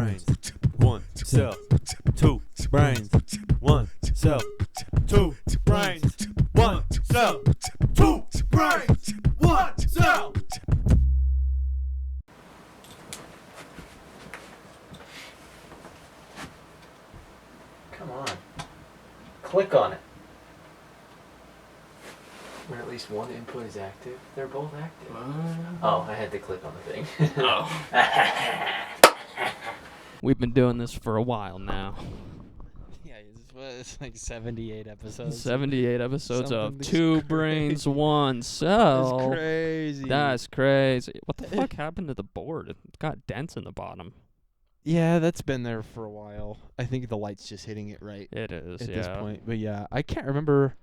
brains, one cell, two brains, one cell, two brains, one cell, two brains, one cell. Come on. Click on it. When at least one input is active. They're both active. Oh, I had to click on the thing. Oh. We've been doing this for a while now. Yeah, it's like 78 episodes. 78 episodes of Something Two crazy. Brains, One Cell. That's crazy. That's crazy. What the fuck happened to the board? It got dents in the bottom. Yeah, that's been there for a while. I think the light's just hitting it right It is, at yeah. this point. But yeah, I can't remember.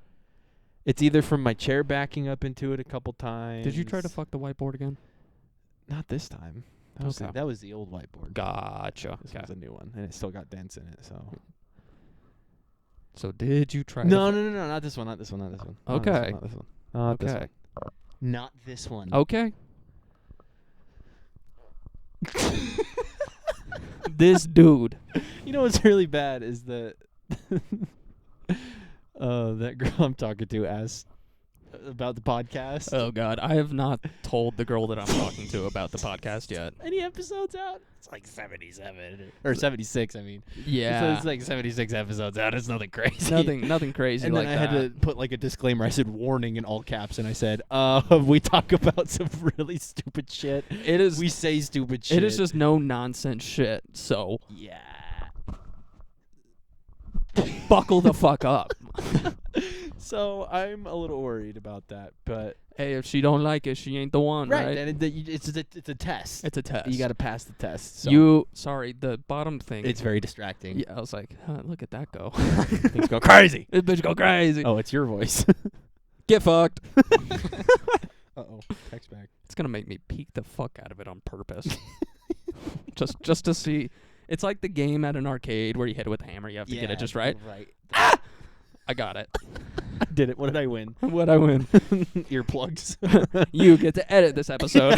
It's either from my chair backing up into it a couple times. Did you try to fuck the whiteboard again? Not this time. Okay. That was the old whiteboard. Gotcha. This Okay. one's a new one, and it still got dents in it. So did you try No, not this one. Not this one. Not this one. Okay. Not this one. Not this one. Okay. Not this one. Okay. This dude. You know what's really bad is that that girl I'm talking to asked about the podcast. Oh, God. I have not told the girl that I'm talking to about the podcast yet. Any episodes out? It's like 77 or 76. I mean, Yeah. so it's like 76 episodes out. It's nothing crazy. Nothing crazy And like then I that. had to put like a disclaimer. I said warning in all caps, and I said, we talk about some really stupid shit. It is. We say stupid shit. It is just no nonsense shit. So yeah. buckle the fuck up. So I'm a little worried about that, but Hey, if she don't like it, she ain't the one, right? And it's a test. It's a test. You got to pass the test. So. Sorry, the bottom thing. It's very distracting. Yeah, I was like, look at that go. Things go crazy. This bitch go crazy. Oh, it's your voice. Get fucked. Uh-oh. Text back. It's gonna make me peek the fuck out of it on purpose. just to see. It's like the game at an arcade where you hit it with a hammer. You have to get it just right. Right. I got it. I did it. What did I win? What'd I win? Earplugs. You get to edit this episode.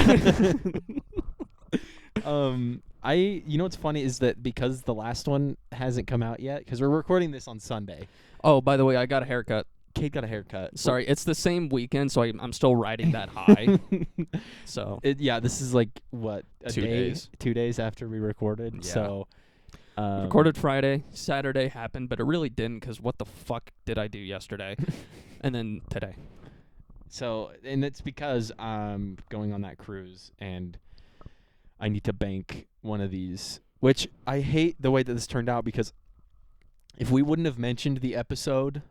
You know what's funny is that because the last one hasn't come out yet, because we're recording this on Sunday. Oh, by the way, I got a haircut. Kate got a haircut. Sorry, it's the same weekend, so I'm still riding that high. So This is like what 2 days. 2 days after we recorded. Yeah. So recorded Friday, Saturday happened, but it really didn't because what the fuck did I do yesterday? And then today. So, and it's because I'm going on that cruise and I need to bank one of these, which I hate the way that this turned out because if we wouldn't have mentioned the episode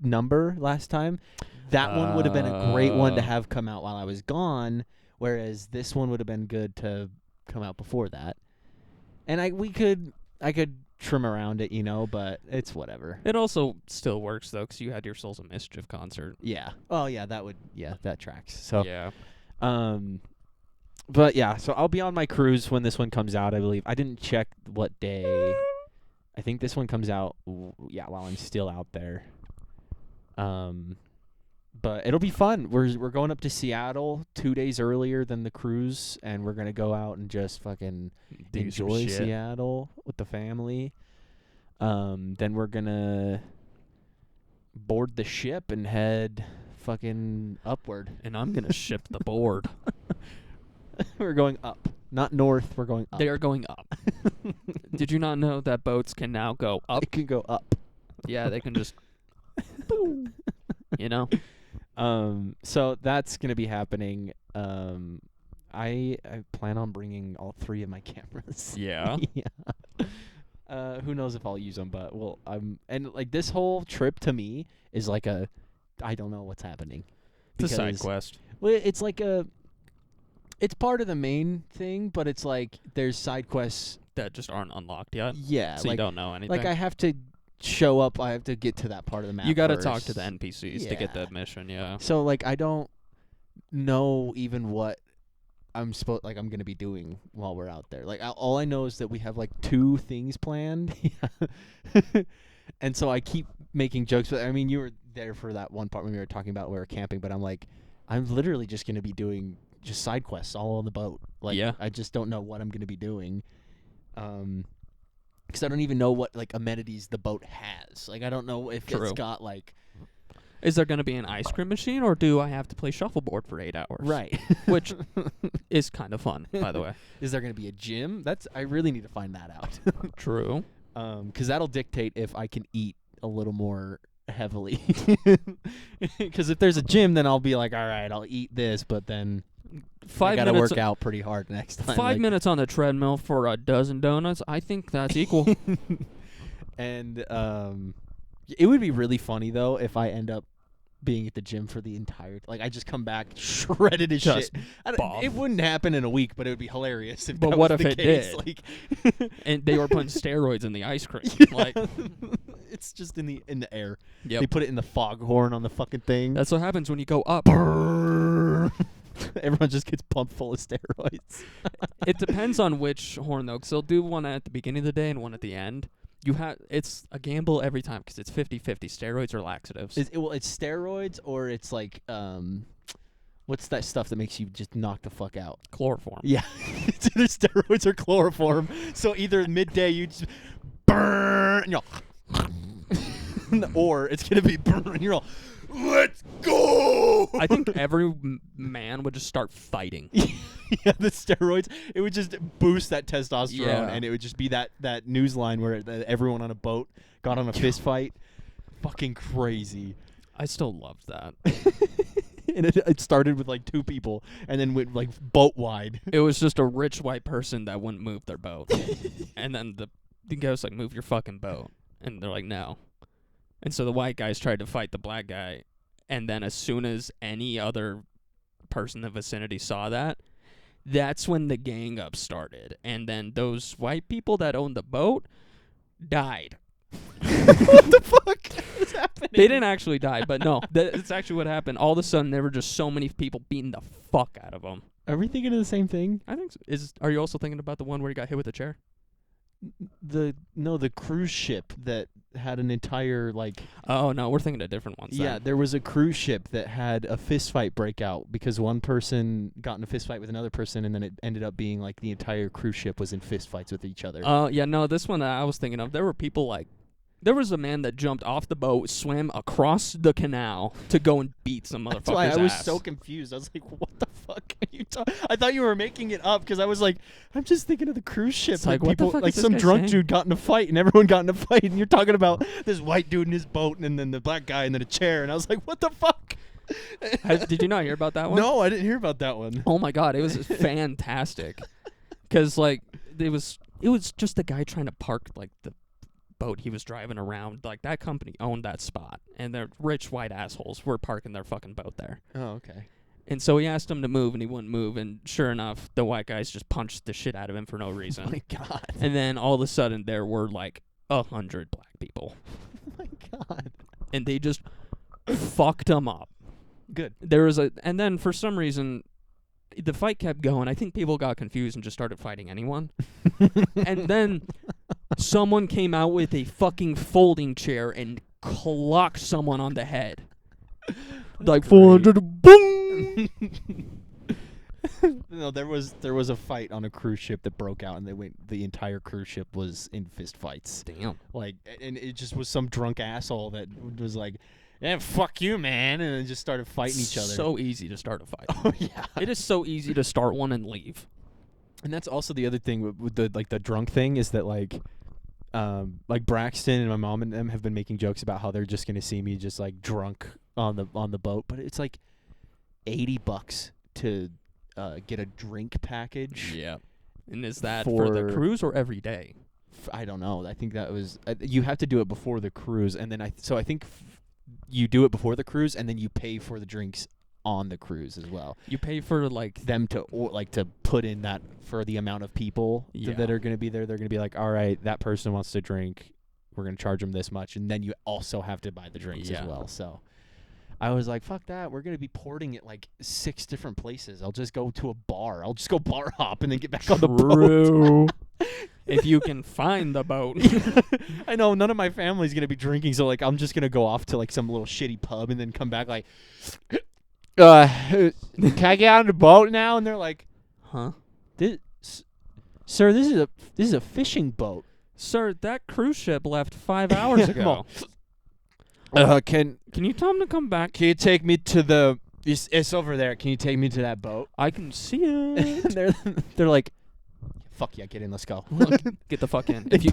number last time, that one would have been a great one to have come out while I was gone, whereas this one would have been good to come out before that. And I could trim around it, but it's whatever. It also still works, though, because you had your Souls of Mischief concert. Yeah. Oh, yeah, that tracks. So, yeah. But, yeah, so I'll be on my cruise when this one comes out, I believe. I didn't check what day. I think this one comes out, while I'm still out there. But it'll be fun. We're going up to Seattle 2 days earlier than the cruise, and we're gonna go out and just fucking Do some enjoy shit. Seattle with the family. Then we're gonna board the ship and head fucking upward. And I'm going to ship the board. We're going up, not north. We're going up. They are going up. Did you not know that boats can now go up? It can go up. Yeah, they can just... boom. So that's gonna be happening. I plan on bringing all three of my cameras. Yeah. Yeah. Who knows if I'll use them, but and like this whole trip to me is like I don't know what's happening. It's a side quest. Well, it's like it's part of the main thing, but it's like there's side quests That just aren't unlocked yet. Yeah, So you don't know anything. like I have to show up. I have to get to that part of the map. You got to first. talk to the NPCs to get Yeah. that mission, yeah. So like I don't know even what I'm going to be doing while we're out there. Like all I know is that we have like 2 things planned. And so I keep making jokes, but I mean you were there for that one part when we were talking about we were camping, but I'm like I'm literally just going to be doing just side quests all on the boat. Like Yeah. I just don't know what I'm going to be doing. because I don't even know what like amenities the boat has. Like I don't know if True. it's got like Is there going to be an ice cream machine, or do I have to play shuffleboard for 8 hours? right. Which is kind of fun, by the way. Is there going to be a gym? I really need to find that out. True. Because that'll dictate if I can eat a little more heavily. Because if there's a gym, then I'll be like, all right, I'll eat this, but then I gotta work out pretty hard next time. 5 minutes on the treadmill for a dozen donuts. I think that's equal. And it would be really funny though if I end up being at the gym for the entire like I just come back shredded as Just shit. buff. It wouldn't happen in a week, but it would be hilarious if But that what was if the it case. did? Like, And they were putting steroids in the ice cream. Like, it's just in the air. yep. They put it in the foghorn on the fucking thing. That's what happens when you go up. Everyone just gets pumped full of steroids. It depends on which horn, though, 'cause they'll do one at the beginning of the day and one at the end. It's a gamble every time, 'cause it's 50-50, steroids or laxatives. It's steroids or it's like what's that stuff that makes you just knock the fuck out? Chloroform. Yeah, it's either steroids or chloroform. So either midday you just burn, and you're all, or it's gonna be burn, and you're all, let's go. I think every man would just start fighting. Yeah, the steroids. It would just boost that testosterone, Yeah. and it would just be that news line where everyone on a boat got on a fist fight. Fucking crazy. I still loved that. And it started with like 2 people, and then went like boat wide. It was just a rich white person that wouldn't move their boat. And then the guy's like, move your fucking boat. And they're like, no. And so the white guys tried to fight the black guy. And then as soon as any other person in the vicinity saw that, that's when the gang up started. And then those white people that owned the boat died. What the fuck is happening? They didn't actually die, but no, that's actually what happened. All of a sudden, there were just so many people beating the fuck out of them. Are we thinking of the same thing? I think so. Are you also thinking about the one where he got hit with a chair? The cruise ship that had an entire like Oh no, we're thinking of different ones. yeah, then. there was a cruise ship that had a fist fight break out because one person got in a fist fight with another person, and then it ended up being like the entire cruise ship was in fist fights with each other. Yeah, no, this one that I was thinking of, there were people like, there was a man that jumped off the boat, swam across the canal to go and beat some motherfucker's That's why I was ass. so confused. I was like, "What the fuck are you talking?" I thought you were making it up because I was like, "I'm just thinking of the cruise ship." It's like, what the people, fuck like is this some guy drunk saying? dude got in a fight, and everyone got in a fight, and you're talking about this white dude in his boat, and then the black guy, and then a chair, and I was like, "What the fuck?" Did you not hear about that one? No, I didn't hear about that one. Oh my god, it was fantastic. Because like it was just a guy trying to park like the boat he was driving around. Like that company owned that spot, and their rich white assholes were parking their fucking boat there. Oh, okay. And so he asked him to move, and he wouldn't move. And sure enough, the white guys just punched the shit out of him for no Oh reason. my god. And then all of a sudden, there were like 100 black people, Oh my god. and they just fucked him up. Good. And then for some reason, the fight kept going. I think people got confused and just started fighting anyone. And then someone came out with a fucking folding chair and clocked someone on the head. Like 400, boom! No, there was a fight on a cruise ship that broke out, and the entire cruise ship was in fist fights. Damn. Like, and it just was some drunk asshole that was like, "Yeah, fuck you, man," and then just started fighting each other. So easy to start a fight. Oh yeah. It is so easy to start one and leave. And that's also the other thing with the the drunk thing is that like Braxton and my mom and them have been making jokes about how they're just gonna see me just like drunk on the boat, but it's like $80 to get a drink package. Yeah. And is that for the For- cruise or every day? I don't know. I think that was you have to do it before the cruise, and then I think you do it before the cruise, and then you pay for the drinks on the cruise as well. You pay for like Them to to put in that for the amount of people Yeah. that are going to be there. They're going to be like, all right, that person wants to drink. We're going to charge them this much, and then you also have to buy the drinks Yeah. as well. So I was like, fuck that. We're going to be porting at like 6 different places. I'll just go to a bar. I'll just go bar hop and then get back on the boat. True. If you can find the boat. I know none of my family's going to be drinking, so like I'm just going to go off to like some little shitty pub and then come back like, can I get on the boat now? And they're like, Huh? Sir, this is a fishing boat. Sir, that cruise ship left 5 hours ago. Can you tell him to come back? you take me to the? It's over there. Can you take me to that boat? I can see it. they're like, fuck yeah, get in. Let's go. Get the fuck in. If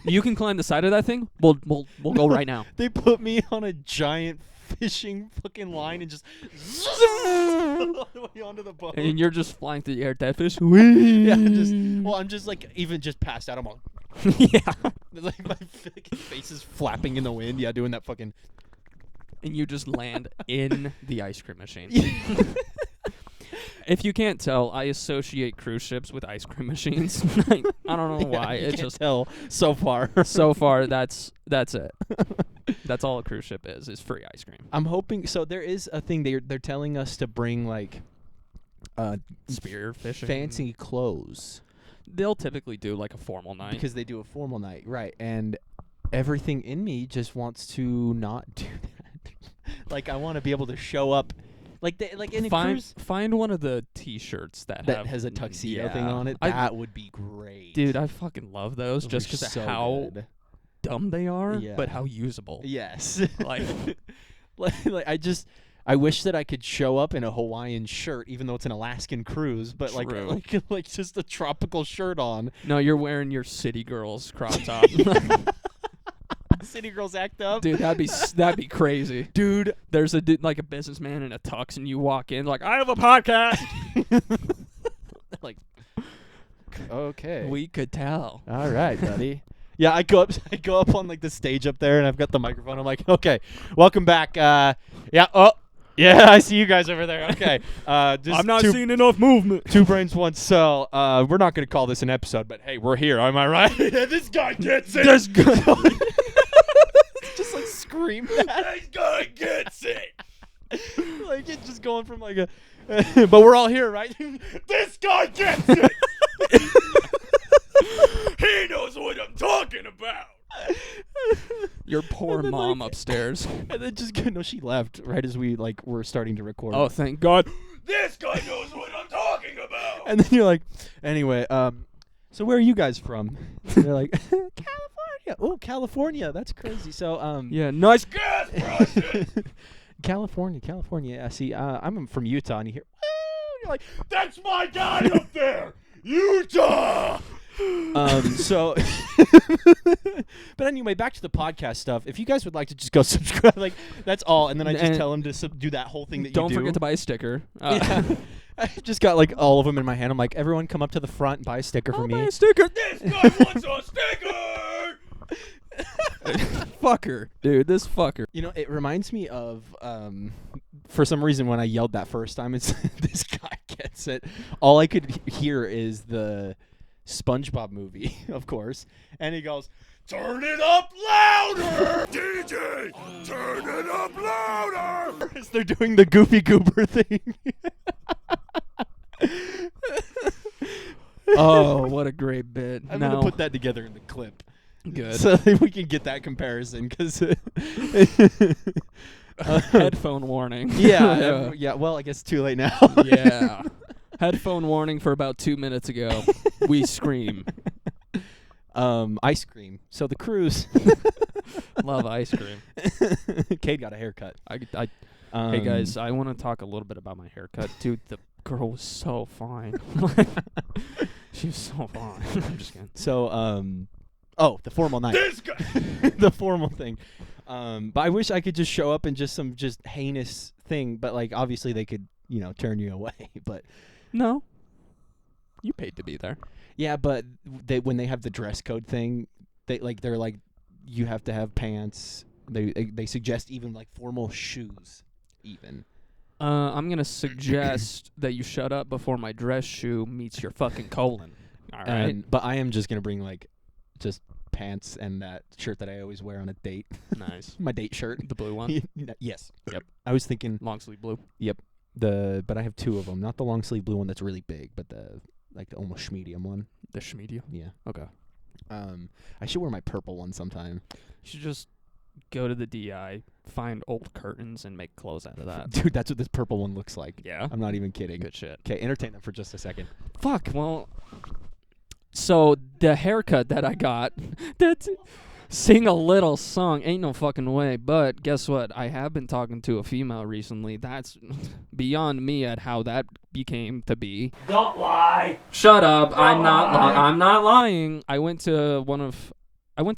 you can climb the side of that thing, we'll go right now. They put me on a giant fishing fucking line and just all the way onto the boat. And you're just flying through the air, dead fish. Yeah, I'm just like even just passed out. I'm all Yeah. like my fucking face is flapping in the wind. Yeah, doing that fucking. And you just land in the ice cream machine. If you can't tell, I associate cruise ships with ice cream machines. I don't know why. You It's can't just tell so far. so far that's it. That's all a cruise ship is free ice cream. I'm hoping so. There is a thing they're telling us to bring like Spear fishing. fancy clothes They'll typically do like a formal night. because they do a formal night, right? And everything in me just wants to not do that. Like I want to be able to show up, like in a cruise Find one of the T-shirts that has a tuxedo thing yeah. on it. That would be great, Dude, I fucking love those Those just are because of so how good. dumb they are, Yeah. but how usable. Yes, Like, I wish that I could show up in a Hawaiian shirt, even though it's an Alaskan cruise, but True. like just a tropical shirt on. no, you're wearing your City Girls crop top. City girls act up, Dude, that'd be crazy. dude. There's a dude, like a businessman in a tux, and you walk in like, I have a podcast. Like, okay, We could tell. all right, buddy. Yeah, I go up on like the stage up there, and I've got the microphone. I'm like, okay, welcome back. Yeah, I see you guys over there. Okay, just I'm not seeing enough movement. Two brains, one cell. We're not gonna call this an episode, but hey, we're here. Am I right? This guy gets it. This guy- Just like scream that. This guy gets it. Like it's just going from like a. But we're all here, right? This guy gets it. He knows what I'm talking about. Your poor And then, mom like- upstairs. And then just no, she left right as we like were starting to record. Oh, thank God. This guy knows what I'm talking about. And then you're like, anyway, so where are you guys from? And they're like, California. Oh, California. That's crazy. So, Yeah, nice. Gas prices. California. Yeah, see, I'm from Utah, and you hear, woo, you're like, That's my guy up there. Utah. so, but anyway, back to the podcast stuff. If you guys would like to just go subscribe, like that's all, and then I just And tell them to do that whole thing that Don't you do. forget to buy a sticker. Yeah. I just got like all of them in my hand. I'm like, everyone come up to the front and buy a sticker for I'll me. buy a sticker. This guy wants a sticker. Fucker, dude, this fucker. You know, it reminds me of for some reason when I yelled that first time, it's this guy gets it. All I could hear is the SpongeBob movie, of course, and he goes, Turn it up louder. DJ, turn it up louder. as they're doing the Goofy Goober thing. Oh, what a great bit. I'm Now, gonna put that together in the clip. good. So that we can get that comparison, because Headphone warning. yeah. Well, I guess too late now. Yeah. Headphone warning for about 2 minutes ago. We scream. Ice cream. So the cruise. Love ice cream. Cade got a haircut. Hey guys, I want to talk a little bit about my haircut. Dude, the girl was so fine. She was so fine. I'm just kidding. So the formal night. This guy. The formal thing. But I wish I could just show up in just some heinous thing, but like obviously they could, turn you away. But No. You paid to be there. yeah, but when they have the dress code thing, they're like you have to have pants. They suggest even like formal shoes even. I'm going to suggest that you shut up before my dress shoe meets your fucking colon. All right. But I am just going to bring like just pants and that shirt that I always wear on a date. Nice. My date shirt. The blue one. Yes. Yep. I was thinking Long sleeve blue. but I have two of them. Not the long sleeve blue one that's really big, but the almost medium one. The schmedia. Yeah. Okay. I should wear my purple one sometime. You should just go to the DI, find old curtains, and make clothes out of that. Dude, that's what this purple one looks like. Yeah. I'm not even kidding. Good shit. Okay, entertain them for just a second. Fuck. Well, So the haircut that I got, that's sing a little song, ain't no fucking way. But guess what? I have been talking to a female recently. That's beyond me at how that became to be. Don't lie. Shut up! I'm not lying. I went to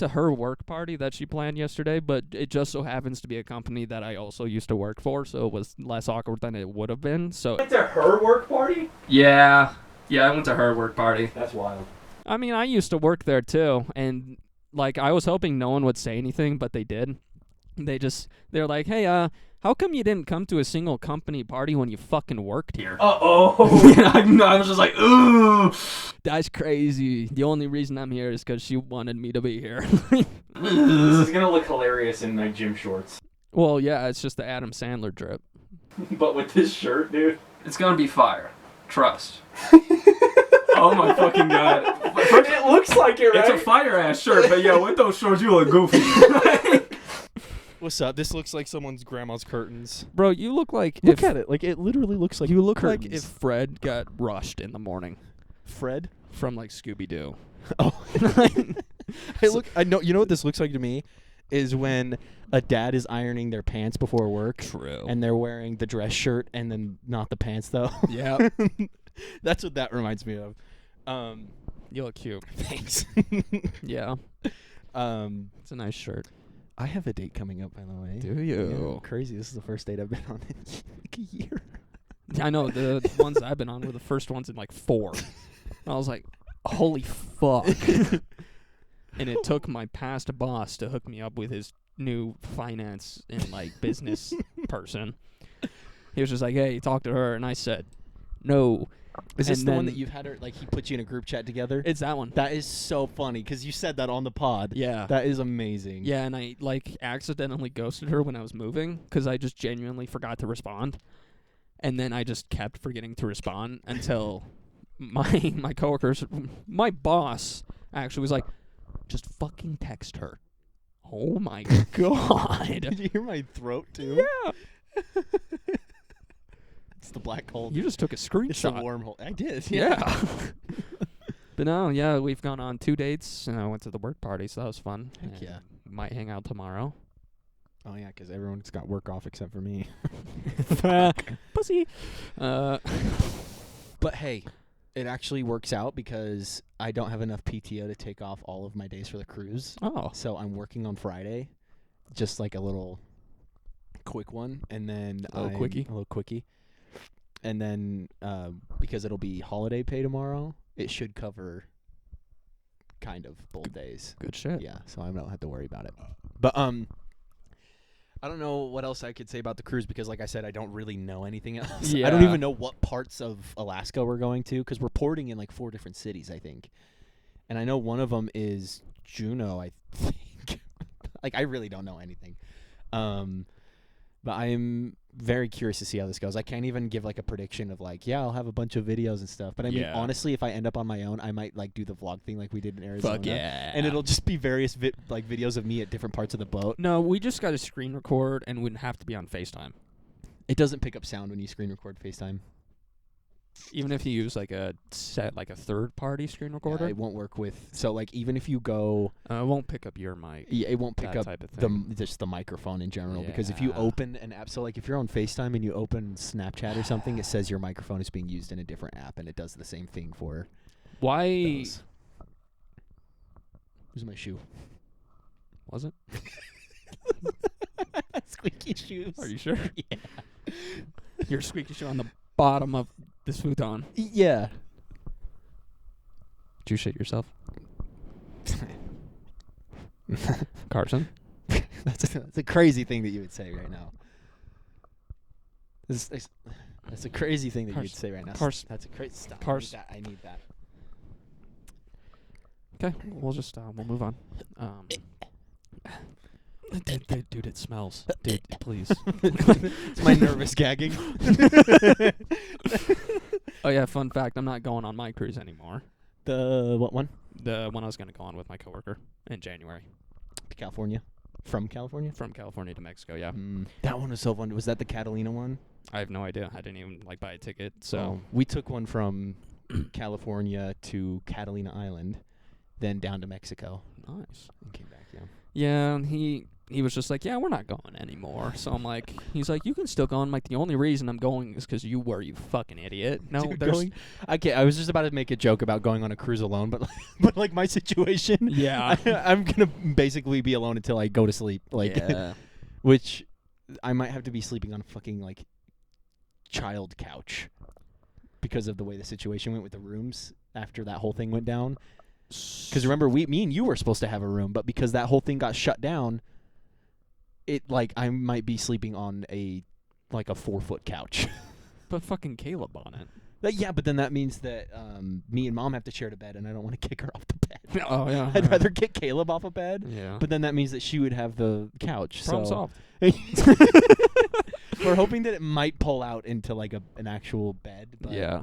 her work party that she planned yesterday, but it just so happens to be a company that I also used to work for, so it was less awkward than it would have been. So Went to her work party? yeah, I went to her work party. That's wild. I mean, I used to work there too, and like I was hoping no one would say anything, but they did. They're like, hey, how come you didn't come to a single company party when you fucking worked here? I was just like, ooh. That's crazy. The only reason I'm here is because she wanted me to be here. This is gonna look hilarious in my gym shorts. Well, yeah, it's just the Adam Sandler drip. But with this shirt, dude. It's gonna be fire. Trust. Oh my fucking god. It looks like it, right? It's a fire-ass shirt, but yeah, with those shorts, you look goofy. What's up? This looks like someone's grandma's curtains. Bro, you look like Look at it. Like, it literally looks like you look curtains. like if Fred got rushed in the morning Fred? from like Scooby-Doo. Oh. I know. You know what this looks like to me? Is when a dad is ironing their pants before work. True. And they're wearing the dress shirt and then not the pants, though. Yeah. That's what that reminds me of. You look cute. Thanks. Yeah. It's a nice shirt. I have a date coming up, by the way. Do you? Yeah, crazy. This is the first date I've been on in like a year. I know. The ones I've been on were the first ones in like 4. I was like, holy fuck. And it took my past boss to hook me up with his new finance and like business person. He was just like, hey, talk to her. And I said, no. Is this And the one then- that you've had her, like, he put you in a group chat together? It's that one. That is so funny, because you said that on the pod. Yeah. That is amazing. Yeah, and I like accidentally ghosted her when I was moving because I just genuinely forgot to respond. And then I just kept forgetting to respond until my coworkers, my boss actually was like, just fucking text her. Oh my god. Did you hear my throat, too? Yeah. It's the black hole. You just took a It's a screenshot. wormhole. I did. Yeah. But no, yeah, we've gone on 2 dates, and I went to the work party, so that was fun. Heck And yeah. Might hang out tomorrow. Oh, yeah, because everyone's got work off except for me. Pussy. But hey, it actually works out because I don't have enough PTO to take off all of my days for the cruise. Oh. So I'm working on Friday, just like a little quick one, and then A little quickie. And then because it'll be holiday pay tomorrow, it should cover kind of both days. Good shit. Yeah, so I don't have to worry about it. But I don't know what else I could say about the cruise because, like I said, I don't really know anything else. I don't Yeah. even know what parts of Alaska we're going to because we're porting in like 4 different cities, I think. And I know one of them is Juneau, I think. Like, I really don't know anything. But I'm very curious to see how this goes. I can't even give like a prediction of like, yeah, I'll have a bunch of videos and stuff. But I mean, Yeah. honestly, if I end up on my own, I might like do the vlog thing like we did in Arizona. Fuck yeah. And it'll just be various like videos of me at different parts of the boat. No, we just got to screen record and wouldn't have to be on FaceTime. It doesn't pick up sound when you screen record FaceTime. Even if you use like a third-party screen recorder, It won't work with. So like even if you go, it won't pick up your mic. it won't pick That up type of thing. just the microphone in general. Because if you Yeah. open an app, so like if you're on FaceTime and you open Snapchat or something, it says your microphone is being used in a different app, and it does the same thing for Why those. Where's my shoe? was it? Squeaky shoes. Are you sure? Yeah. Your squeaky shoe on the bottom of this futon. Yeah. Did you shit yourself, Carson? That's a crazy thing that you would say right now. That's a crazy thing that you'd say right now. That's a crazy stuff. I need that. Okay, we'll just we'll move on. Dude, it smells. Dude, please. It's my nervous gagging. Oh yeah, fun fact: I'm not going on my cruise anymore. The what one? The one I was going to go on with my coworker in January. To California. From California? From California to Mexico, yeah. That one was so fun. Was that the Catalina one? I have no idea. I didn't even buy a ticket. So we took one from California to Catalina Island, then down to Mexico, Nice. and came back. Yeah. Yeah, and he was just like, yeah, we're not going anymore. So I'm like, he's like, you can still go. I'm like, the only reason I'm going is because you were, you fucking idiot. No, Dude, there's I was just about to make a joke about going on a cruise alone, but but like my situation, Yeah. I'm gonna basically be alone until I go to sleep. Like, yeah. which I might have to be sleeping on a fucking like child couch because of the way the situation went with the rooms after that whole thing went down. Because remember, me and you were supposed to have a room, but because that whole thing got shut down, it like I might be sleeping on a 4-foot couch. Put fucking Caleb on it. Yeah, but then that means that me and Mom have to share the bed, and I don't want to kick her off the bed. Oh, yeah. I'd rather kick Caleb off a bed. Yeah. But then that means that she would have the couch. Problem so solved. We're hoping that it might pull out into like an actual bed. But Yeah.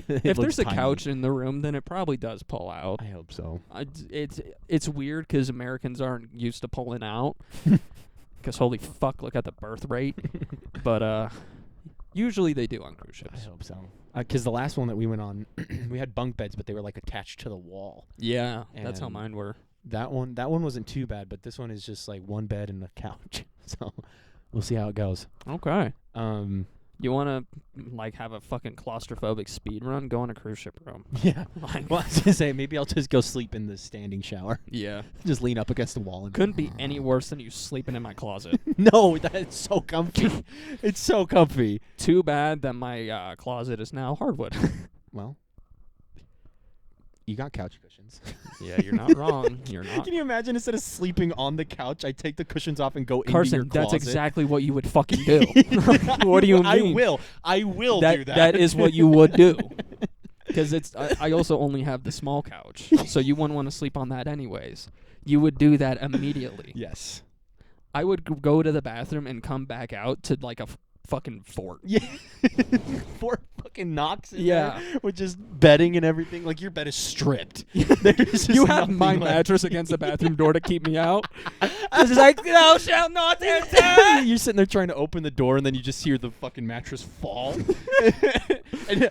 it If looks there's a tiny. couch in the room, then it probably does pull out. I hope so. It's weird because Americans aren't used to pulling out. Because holy fuck, look at the birth rate. But usually they do on cruise I ships. hope so. Because the last one that we went on, we had bunk beds, but they were like attached to the wall. Yeah, that's how And mine were. That one wasn't too bad, but this one is just like one bed and a couch. So we'll see how it goes. Okay. Um, You want to like have a fucking claustrophobic speed run? Go in a cruise ship room. yeah. Like, Well, I was gonna say maybe I'll just go sleep in the standing shower. yeah. Just lean up against the wall and Couldn't be any worse than you sleeping in my closet. No, that's so comfy. It's so comfy. Too bad that my closet is now hardwood. Well, you got couch cushions. Yeah, you're not wrong. You're not. Can you imagine instead of sleeping on the couch, I take the cushions off and go into your Carson, closet? that's exactly what you would fucking do. What do you mean? I will that, do that. That is what you would do. Because I also only have the small couch, so you wouldn't want to sleep on that anyways. You would do that immediately. Yes. I would go to the bathroom and come back out to like a fucking fort. Yeah. 4 fucking knocks in Yeah. there with just bedding and everything. Like your bed is stripped. There's just You have nothing my left. mattress against the bathroom door to keep me out. It's just like, thou shalt not enter. You're sitting there trying to open the door, and then you just hear the fucking mattress fall. and,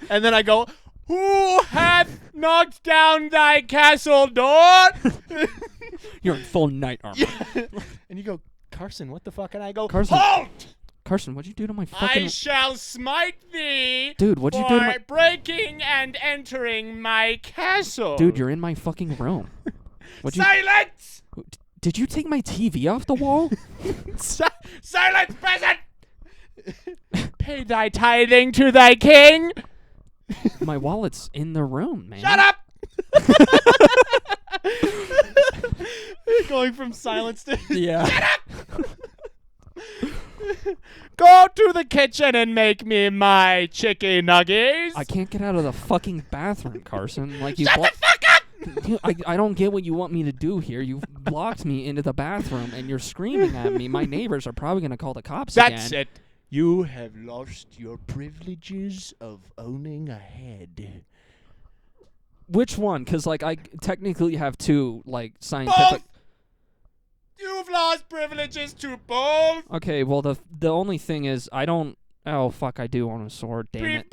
and then I go, "Who hath knocked down thy castle door?" You're in full knight armor. And you go, "Carson, what the fuck?" And I go, Carson, "Halt! Carson, what'd you do to my fucking... I shall smite thee Dude, what'd you do to for my... breaking and entering my castle. Dude, you're in my fucking room. What'd you... Silence! Did you take my TV off the wall? Silence, peasant! Pay thy tithing to thy king. My wallet's in the room, man. Shut up! Going from silence to Yeah. Go to the kitchen and make me my chicken nuggets. I can't get out of the fucking bathroom, Carson. Like you Shut the fuck up! I don't get what you want me to do here. You've blocked me into the bathroom and you're screaming at me. My neighbors are probably going to call the cops That's again. it. You have lost your privileges of owning a head. Which one? Because, like, I technically have two, like, scientific... Both! You've lost privileges to both! Okay, well, the only thing is, I don't... Oh, fuck, I do own a sword, damn it.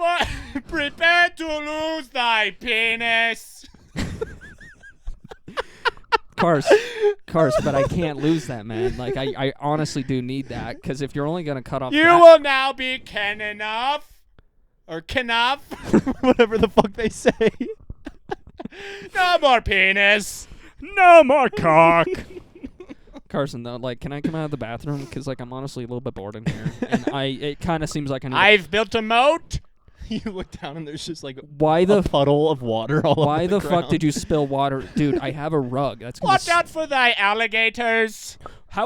Prepare to lose thy penis! Cars, but I can't lose that, man. Like, I honestly do need that, because if you're only going to cut off You that... will now be ken enough. Or enough. whatever the fuck they say. No more penis. No more cock. Carson, though, like, can I come out of the bathroom? Because, like, I'm honestly a little bit bored in here. And it kind of seems like I need... I've built a moat. You look down and there's just like Why a the... puddle of water all Why over the the fuck did you spill water? Dude, I have a rug. That's gonna Watch out for thy alligators.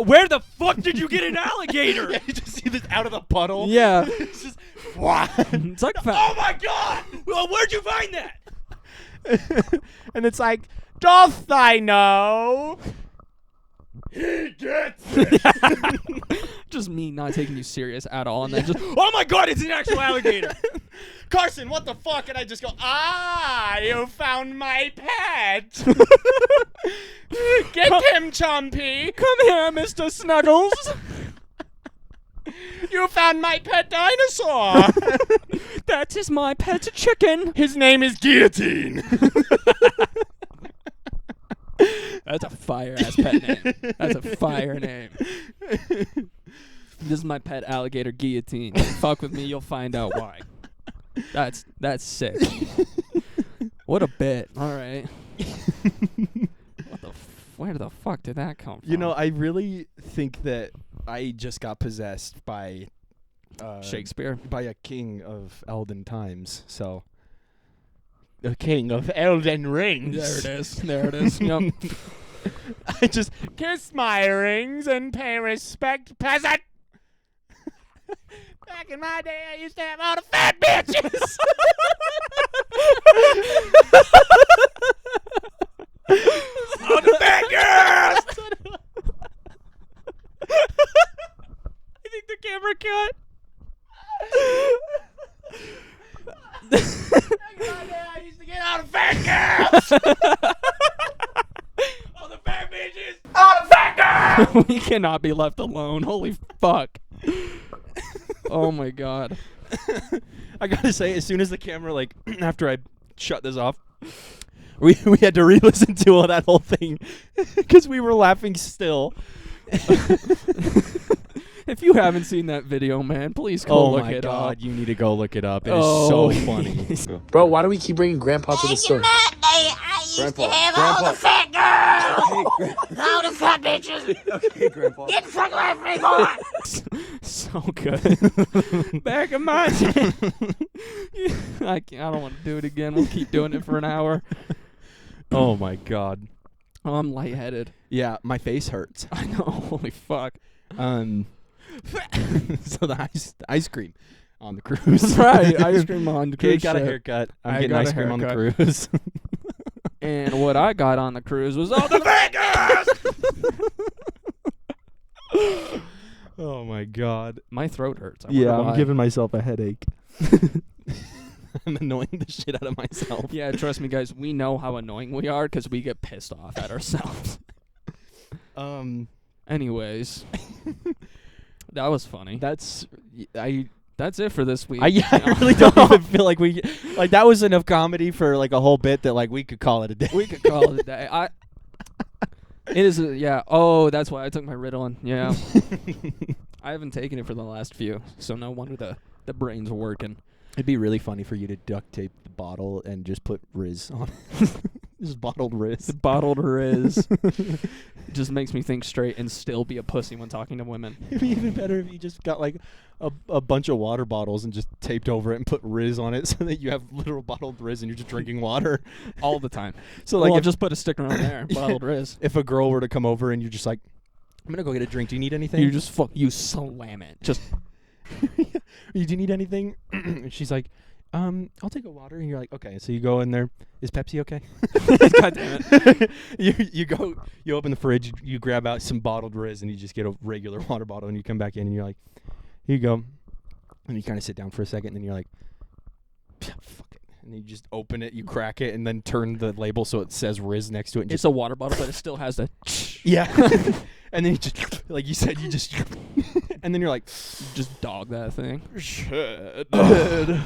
Where the fuck did you get an alligator? Yeah, you just see this out of the puddle. Yeah. It's just wow. It's like Oh my god! Well, where'd you find that? And it's like, doth thou know? He gets it. Just me not taking you serious at all, and then just, oh my god, it's an actual alligator. Carson, what the fuck? And I just go, you found my pet. Get him, Chompy. Come here, Mr. Snuggles. You found my pet dinosaur. That is my pet chicken. His name is Guillotine. That's a fire ass pet name. That's a fire name. This is my pet alligator Guillotine. Fuck with me, you'll find out why. That's sick. What a bit. All right. Where the fuck did that come from? You know, I really think that I just got possessed by Shakespeare. by a king of Elden times. So, the king of Elden Rings. There it is. There it is. Yep. I just kiss my rings and pay respect, peasant. Back in my day, I used to have all the fat bitches. All the fat girls! I think the camera cut. Back in my day, I used to get all the fat girls! All the fat bitches! All the fat girls! We cannot be left alone. Holy fuck. Oh my god. I gotta say, as soon as the camera, like, after I shut this off, we had to re-listen to all that whole thing because we were laughing still. If you haven't seen that video, man, please go look it up. You need to go look it up. It is so funny. Bro, why do we keep bringing Grandpa to the store? I used to have all the fat girls! All the fat bitches! Okay, Grandpa. Get the fuck away from me, boy! So good. Back in my day. I don't want to do it again. We'll keep doing it for an hour. Oh my god. Oh, I'm lightheaded. Yeah, my face hurts. I know. Holy fuck. So the ice cream on the cruise. Right, ice cream on the cruise. Kid got a ship. haircut. I'm I getting got ice a cream on the haircut. cruise. And what I got on the cruise was all the Fat girls! Oh my god. My throat hurts. I wonder Yeah, why. I'm giving myself a headache. I'm annoying the shit out of myself. Yeah, trust me, guys. We know how annoying we are because we get pissed off at ourselves. Anyways, that was funny. That's That's it for this week. I really don't even feel like that was enough comedy for like a whole bit that like we could call it a day. We could call it a day. It is yeah. Oh, that's why I took my Ritalin. Yeah. I haven't taken it for the last few, so no wonder the brain's working. It'd be really funny for you to duct tape the bottle and just put Riz on it. Just bottled Riz. The bottled Riz. It just makes me think straight and still be a pussy when talking to women. It'd be even better if you just got like a bunch of water bottles and just taped over it and put Riz on it so that you have literal bottled Riz and you're just drinking water All the time. So like Well, if, just put a sticker on there. Bottled Riz. if a girl were to come over and you're just like, I'm gonna go get a drink. Do you need anything? You just you slam it. Just Do you need anything? And she's like, I'll take a water. And you're like, okay. So you go in there. Is Pepsi okay? God damn it. You open the fridge, you grab out some bottled Riz, and you just get a regular water bottle, and you come back in, and you're like, here you go. And you kind of sit down for a second, and then you're like, fuck it. And you just open it, you crack it, and then turn the label so it says Riz next to it. And It's a water bottle, but it still has the yeah. And then you just, like you said, you just, and then you're like, just dog that thing. shit.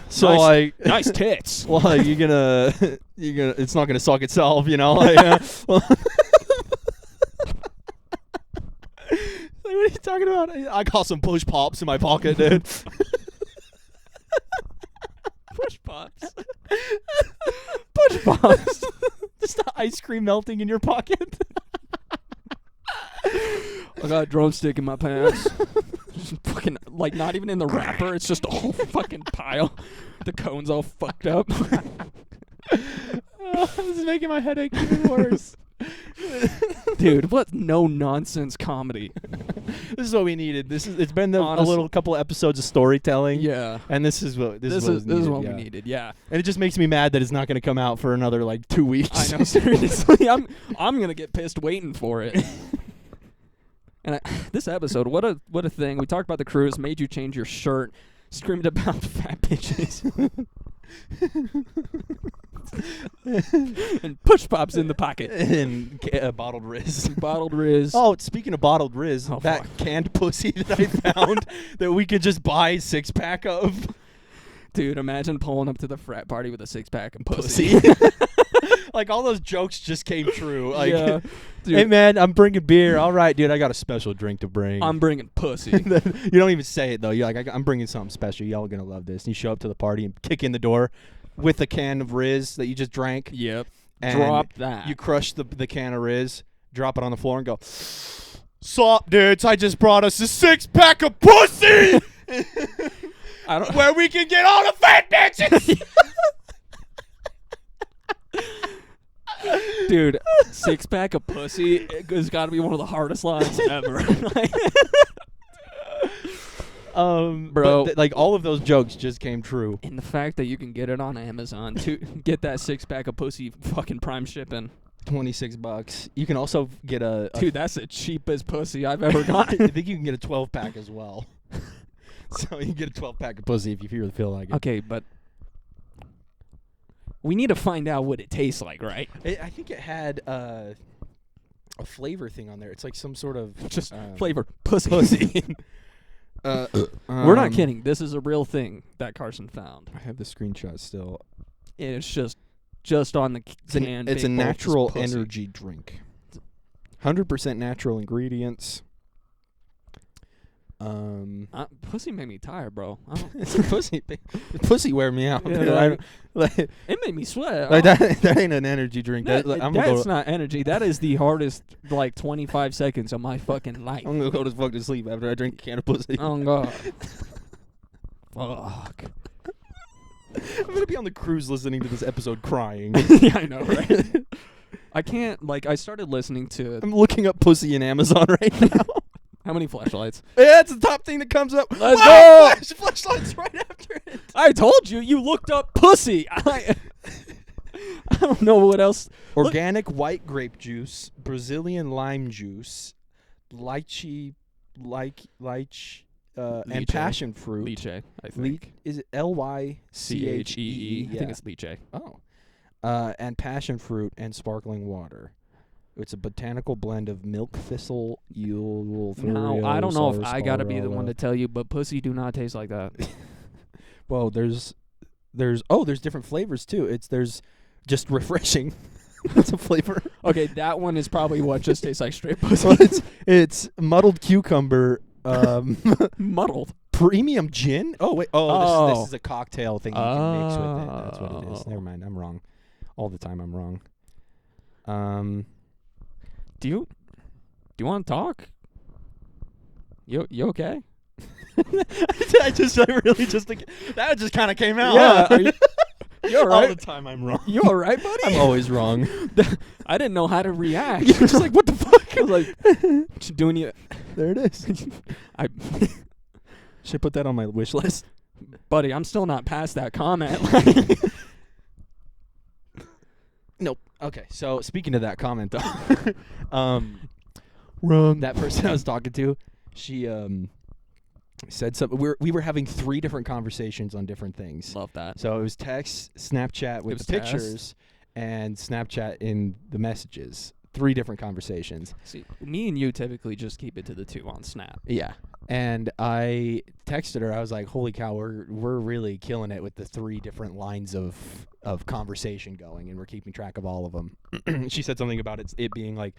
So Nice- like, Nice tits. well, like, you're gonna, it's not gonna suck itself, you know. Like, well, like, what are you talking about? I got some push pops in my pocket, dude. Push pops. Push pops. Just the ice cream melting in your pocket. I got a drumstick in my pants. Just fucking, like, not even in the wrapper. It's just a whole fucking pile. The cone's all fucked up. This is making my headache even worse. Dude, what no nonsense comedy. This is what we needed. It's been a Honestly. little couple episodes of storytelling. Yeah. And this is what This is what yeah. we needed. Yeah. And it just makes me mad that it's not going to come out for another like 2 weeks. I know, seriously. I'm gonna get pissed waiting for it. And this episode, what a thing. We talked about the cruise, made you change your shirt, screamed about fat bitches. And push pops in the pocket. And bottled Riz. Bottled Riz. Oh, speaking of bottled Riz, Oh, that fuck. canned pussy that I found that we could just buy 6-pack of. Dude, imagine pulling up to the frat party with a 6-pack and pussy. Like, all those jokes just came true. Like, Yeah. Dude, hey, man, I'm bringing beer. All right, dude, I got a special drink to bring. I'm bringing pussy. You don't even say it, though. You're like, I'm bringing something special. Y'all are going to love this. And you show up to the party and kick in the door with a can of Riz that you just drank. Yep. And Drop that. You crush the can of Riz, drop it on the floor, and go, "Sup, dudes? I just brought us a 6-pack of pussy I don't. where we can get all the fat bitches." Dude, 6-pack of pussy has got to be one of the hardest lines ever. Bro, like, all of those jokes just came true. And the fact that you can get it on Amazon to get that 6-pack of pussy fucking prime shipping. $26. You can also get a Dude, that's the cheapest pussy I've ever gotten. I think you can get a 12-pack as well. So you can get a 12-pack of pussy if you really feel like it. Okay, but we need to find out what it tastes like, right? I think it had a flavor thing on there. It's like some sort of Just flavor pussy. pussy. We're not kidding. This is a real thing that Carson found. I have the screenshot still. It's just on the can. It's a big bold, just natural pussy. energy drink. 100% natural ingredients. Pussy made me tired, bro. I don't- pussy wear me out. Yeah, dude. like- Like, it made me sweat. that ain't an energy drink. That's I'm gonna go. not energy. That is the hardest, 25 seconds of my fucking life. I'm gonna go to fuck to sleep after I drink a can of pussy. Oh, God. Fuck. I'm gonna be on the cruise listening to this episode crying. Yeah, I know, right? I can't, I started listening to... I'm looking up pussy in Amazon right now. How many flashlights? Yeah, that's the top thing that comes up. Let's Wow, go! Flashlights right after it. I told you, you looked up pussy. I don't know what else. Organic white grape juice, Brazilian lime juice, lychee, and Lychee. passion fruit. Lychee, I think. Is it Lychee? I think it's lychee. Oh. And passion fruit and sparkling water. It's a botanical blend of milk thistle, Yule. No, I don't know if I gotta be the one to tell you, but pussy do not taste like that. Well, there's different flavors too. There's just refreshing. That's a flavor. Okay, that one is probably what just tastes like straight pussy. Well, it's muddled cucumber, Muddled. premium gin. Oh wait, Oh. This is a cocktail thing you can mix with it. That's what it is. Never mind, I'm wrong. All the time I'm wrong. Do you want to talk? You okay? I really just think that just kind of came out. Yeah. Huh? You all All right? the time I'm wrong. You all right, buddy? I'm always wrong. I didn't know how to react. You're just like, what the fuck? I was like, just doing you. There it is. I, Should I put that on my wish list? buddy, I'm still not past that comment. Nope. Okay, so speaking of that comment, though, wrong. That person I was talking to, she said something. We were having 3 different conversations on different things. Love that. So it was text, Snapchat with was the pictures, and Snapchat in the messages. 3 different conversations. See, me and you typically just keep it to the 2 on Snap. Yeah. And I texted her. I was like, "Holy cow, we're really killing it with the 3 different lines of conversation going, and we're keeping track of all of them." She said something about it being like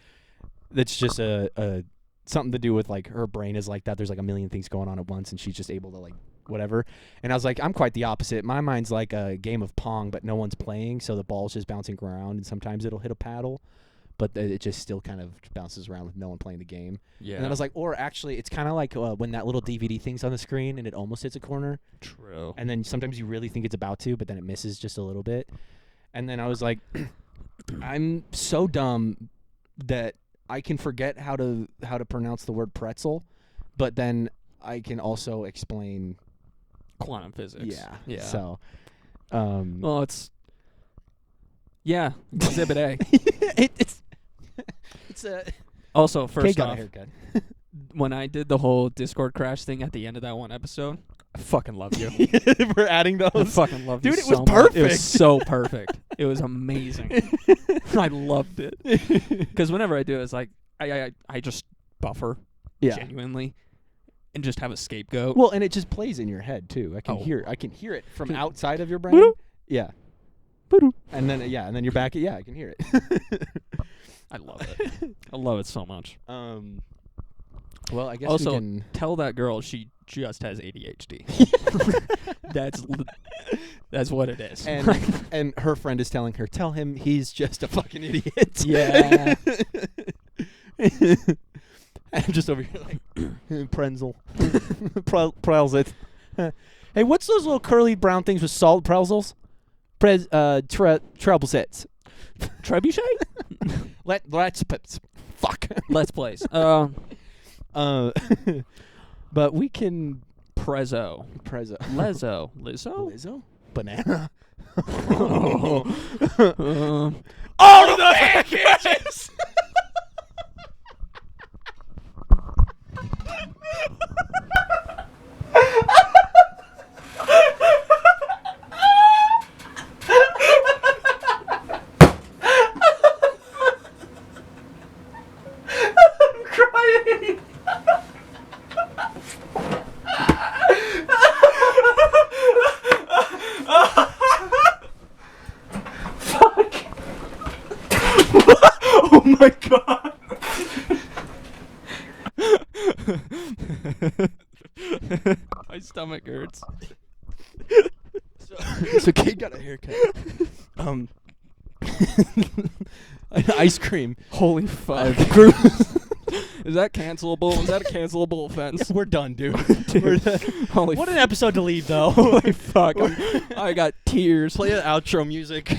that's just a something to do with like her brain is like that. There's like a million things going on at once, and she's just able to like whatever. And I was like, I'm quite the opposite. My mind's like a game of Pong, but no one's playing, so the ball's just bouncing around, and sometimes it'll hit a paddle. But it just still kind of bounces around with no one playing the game. Yeah. And then I was like, or actually, it's kind of like when that little DVD thing's on the screen and it almost hits a corner. True. And then sometimes you really think it's about to, but then it misses just a little bit. And then I was like, I'm so dumb that I can forget how to pronounce the word pretzel, but then I can also explain Quantum physics. Yeah. So, Well, it's... Yeah, Exhibit A. it's a... Also, Kate first got a off, haircut. when I did the whole Discord crash thing at the end of that one episode, I fucking love you. We're adding those. I fucking loved Dude, you it was so much. It perfect. was so perfect. It was amazing. I loved it. Because whenever I do it, it's like, I just buffer. Yeah. Genuinely. and just have a scapegoat. Well, and it just plays in your head too. I can Oh. hear it from outside of your brain. Yeah. And then and then you're back. Yeah, I can hear it. I love it. I love it so much. Well, I guess Also, we can tell that girl she just has ADHD. That's what it is. and her friend is telling her, tell him he's just a fucking idiot. Yeah. I'm just over here like Prenzel. Prels it. Hey, what's those little curly brown things with salt pretzels? Treble sets. Trebuchet? Let's fuck. Let's place. But we can Prezzo. Lizzo? Banana. All of the packages! I'm crying. Fuck. Oh my god. My stomach hurts. So Kate got a haircut. An ice cream. Holy fuck. Is that cancelable? Is that a cancelable offense? We're done, dude. Holy What an episode to leave, though. Holy fuck. I got tears. Play the outro music.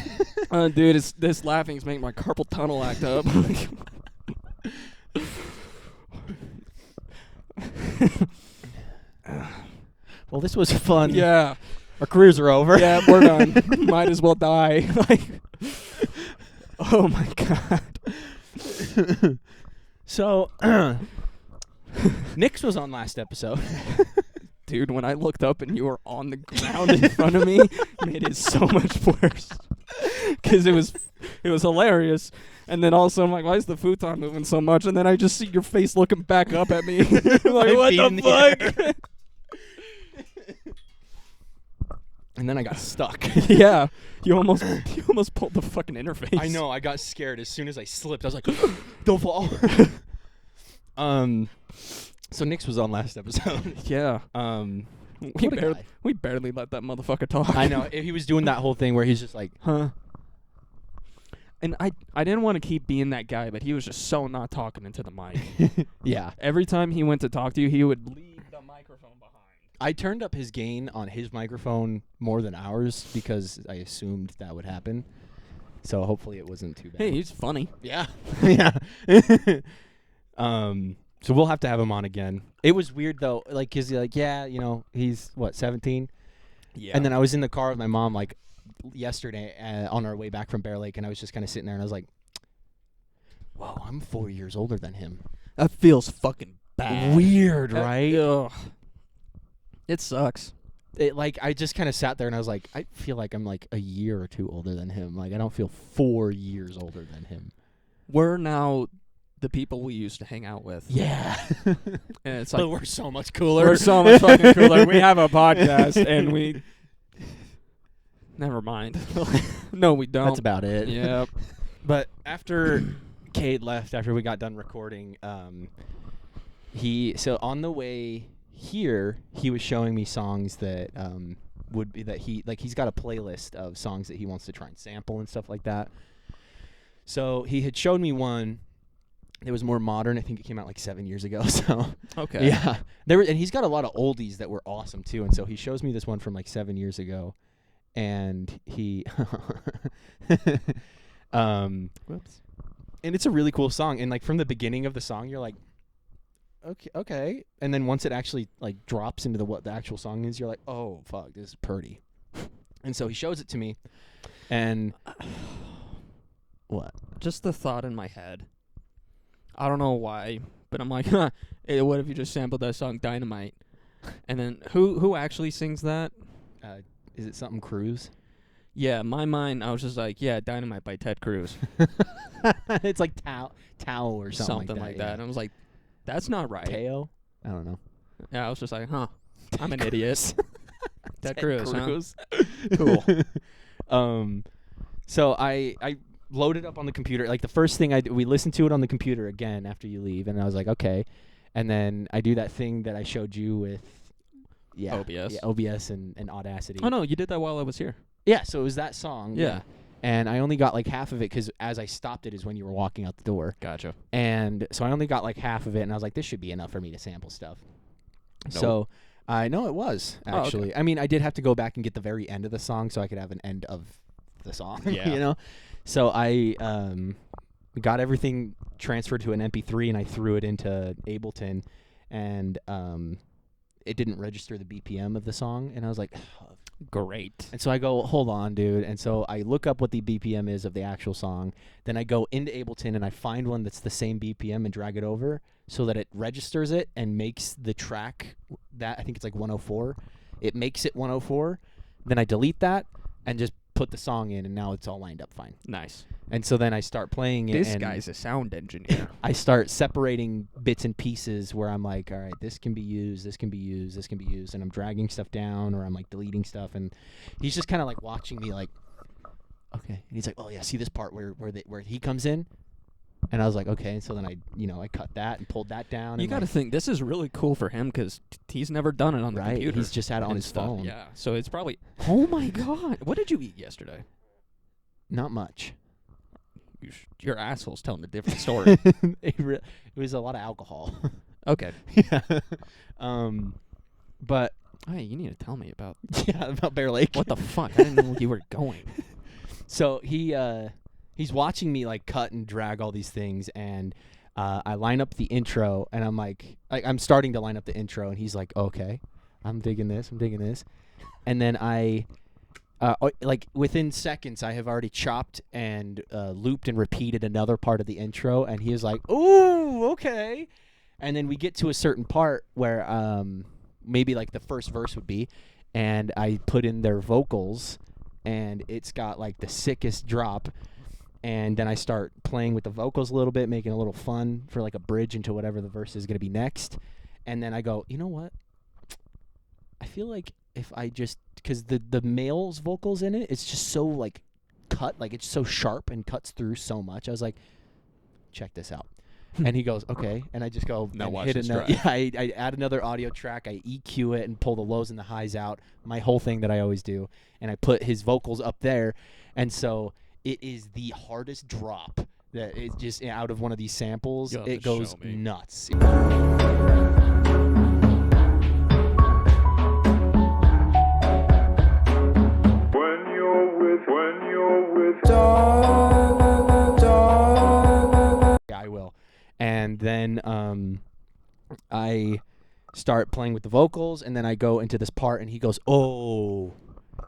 Dude, this laughing's making my carpal tunnel act up. Well, this was fun. Yeah. Our careers are over. Yeah, we're done. Might as well die. Oh my god. So, Nix was on last episode. Dude, when I looked up and you were on the ground in front of me, made it so much worse. Because it was hilarious. And then also I'm like, why is the futon moving so much? And then I just see your face looking back up at me. Like, what the fuck? And then I got stuck. Yeah. You almost pulled the fucking interface. I know. I got scared as soon as I slipped. I was like, don't fall. So Nix was on last episode. Yeah. We barely let that motherfucker talk. I know. He was doing that whole thing where he's just like, huh. And I didn't want to keep being that guy, but he was just so not talking into the mic. Yeah. Every time he went to talk to you, he would leave the microphone behind. I turned up his gain on his microphone more than ours because I assumed that would happen. So hopefully it wasn't too bad. Hey, he's funny. Yeah. Yeah. So we'll have to have him on again. It was weird though, like, 'cause like, yeah, you know, he's what, 17? Yeah. And then I was in the car with my mom like yesterday on our way back from Bear Lake, and I was just kind of sitting there and I was like, whoa, I'm 4 years older than him. That feels fucking bad. Weird, right? Ugh. It sucks. It, like, I just kind of sat there and I was like, I feel like I'm like a year or two older than him. Like, I don't feel 4 years older than him. We're now the people we used to hang out with. Yeah. And it's like, But we're so much cooler. we're so much fucking cooler. We have a podcast and we... Never mind. No, we don't. That's about it. Yep. But after Cade left, after we got done recording, so on the way here, he was showing me songs that would be that he's got a playlist of songs that he wants to try and sample and stuff like that. So he had shown me one that was more modern. I think it came out like 7 years ago. So Okay. yeah, and he's got a lot of oldies that were awesome too. And so he shows me this one from like 7 years ago, and he Whoops. and it's a really cool song. And like from the beginning of the song, you're like, okay. And then once it actually like drops into what the actual song is, you're like, oh fuck, this is pretty. And so he shows it to me, and what? Just the thought in my head. I don't know why, but I'm like, huh, hey, what if you just sampled that song Dynamite? And then who actually sings that? Is it something Cruz? Yeah, in my mind, I was just like, yeah, Dynamite by Ted Cruz. It's like Tao or something Something like that. Yeah. And I was like, that's not right. Teo? I don't know. Yeah, I was just like, huh. I'm an idiot. Ted Cruz, huh? Cool. So I loaded up on the computer. Like the first thing we listened to it on the computer again after you leave, and I was like, okay. And then I do that thing that I showed you with OBS. OBS and Audacity. Oh, no, you did that while I was here. Yeah, so it was that song. Yeah. And I only got like half of it because as I stopped it is when you were walking out the door. Gotcha. And so I only got like half of it, and I was like, this should be enough for me to sample stuff. Nope. So I know it was, actually. Oh, okay. I mean, I did have to go back and get the very end of the song so I could have an end of the song, Yeah. you know? So I got everything transferred to an MP3, and I threw it into Ableton, and it didn't register the BPM of the song, and I was like, great. and so I go, hold on, dude. And so I look up what the BPM is of the actual song. Then I go into Ableton and I find one that's the same BPM and drag it over so that it registers it and makes the track that I think it's like 104. It makes it 104. Then I delete that and just put the song in, and now it's all lined up fine. Nice. And so then I start playing it. This and guy's a sound engineer. I start separating bits and pieces where I'm like, all right, this can be used, this can be used, this can be used, and I'm dragging stuff down or I'm like deleting stuff, and he's just kind of like watching me like, okay, and he's like, oh yeah, see this part where he comes in, and I was like, okay, and so then I cut that and pulled that down. You and got to think this is really cool for him because he's never done it on the right, computer. he's just had it on and his stuff. phone. Yeah, so it's probably. Oh my God! What did you eat yesterday? Not much. Your asshole's telling a different story. It was a lot of alcohol. Okay. Yeah. But Hey, you need to tell me about about Bear Lake. what the fuck. I didn't know where you were going. So he's watching me like cut and drag all these things, and I line up the intro, and I'm like I'm starting to line up the intro, and he's like, okay, I'm digging this, and then I like within seconds I have already chopped and looped and repeated another part of the intro, and he was like, ooh, okay, and then we get to a certain part where maybe like the first verse would be, and I put in their vocals, and it's got like the sickest drop, and then I start playing with the vocals a little bit, making a little fun for like a bridge into whatever the verse is going to be next, and then I go, you know what, I feel like if I just, because the male's vocals in it, it's just so like cut, like it's so sharp and cuts through so much. I was like, check this out. And he goes, okay. And I just go, Now and watch hit this another. track. Yeah, I add another audio track. I EQ it and pull the lows and the highs out. My whole thing that I always do. And I put his vocals up there. And so it is the hardest drop that is just out of one of these samples. You'll have It to show goes me. nuts. Yeah, I will. And then I start playing with the vocals, and then I go into this part, and he goes, oh,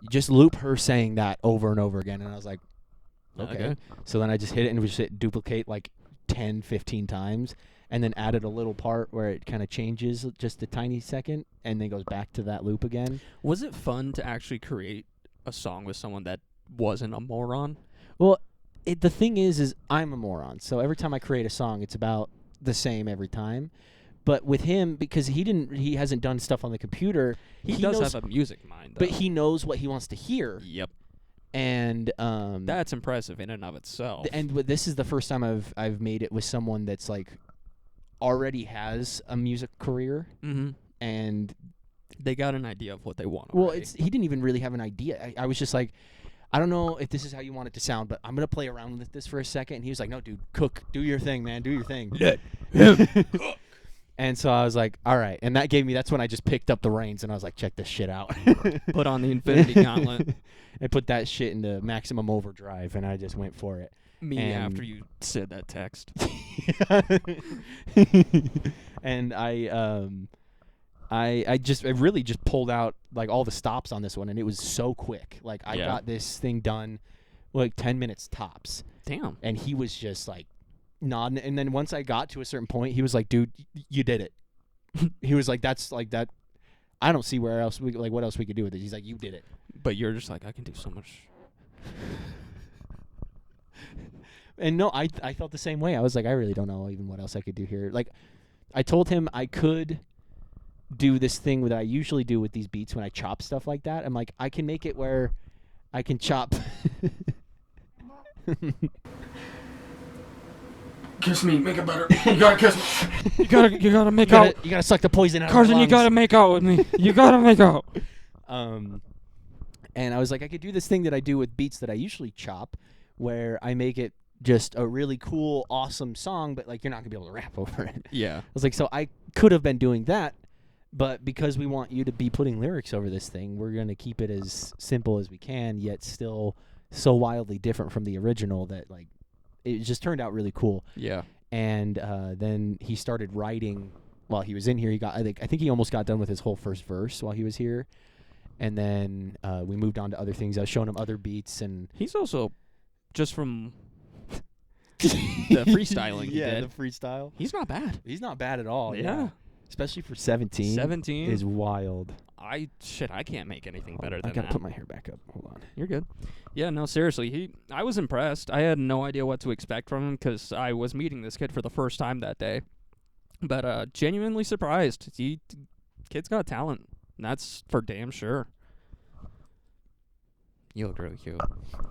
you just loop her saying that over and over again. And I was like, okay. So then I just hit it, and we just hit duplicate like 10, 15 times, and then added a little part where it kind of changes just a tiny second, and then goes back to that loop again. Was it fun to actually create a song with someone that wasn't a moron? Well, the thing is I'm a moron. So every time I create a song, it's about the same every time. But with him, because he hasn't done stuff on the computer, He knows, does have a music mind, though. but he knows what he wants to hear. Yep. And That's impressive in and of itself. this is the first time I've made it with someone that's like already has a music career, Mm-hmm. and They got an idea of what they want. well, already. he didn't even really have an idea. I was just like, I don't know if this is how you want it to sound, but I'm gonna play around with this for a second. And he was like, no, dude, cook, do your thing, man, do your thing. And so I was like, all right. And that's when I just picked up the reins, and I was like, check this shit out. Put on the Infinity Gauntlet. I put that shit into maximum overdrive, and I just went for it. Me And- after you said that text. And I really just pulled out like all the stops on this one, and it was so quick. Like I Yeah. got this thing done like 10 minutes tops, Damn. and he was just like nodding. And then once I got to a certain point, he was like, dude, you did it. He was like, that's like that. I don't see what else we could do with it. He's like, you did it. But you're just like, I can do so much. And no, I felt the same way. I was like, I really don't know even what else I could do here. Like, I told him I could do this thing that I usually do with these beats when I chop stuff like that. I'm like, I can make it where I can chop. Kiss me, make it better. You gotta kiss me. You gotta make out. You gotta suck the poison out Carson, of my you gotta lungs. make out with me. You gotta make out. And I was like, I could do this thing that I do with beats that I usually chop, where I make it just a really cool, awesome song, but like you're not gonna be able to rap over it. Yeah. I was like, so I could have been doing that, but because we want you to be putting lyrics over this thing, we're gonna keep it as simple as we can, yet still so wildly different from the original that like it just turned out really cool. Yeah. And then he started writing while he was in here. I think he almost got done with his whole first verse while he was here. And then we moved on to other things. I was showing him other beats, and He's also just from the freestyling he did. the freestyle. He's not bad. He's not bad at all. Yeah. Especially for 17. 17 is wild. I can't make anything better I than gotta that. put my hair back up. Hold on. You're good. Yeah, no, seriously. I was impressed. I had no idea what to expect from him because I was meeting this kid for the first time that day. But genuinely surprised. Kid's got talent. That's for damn sure. You look really cute.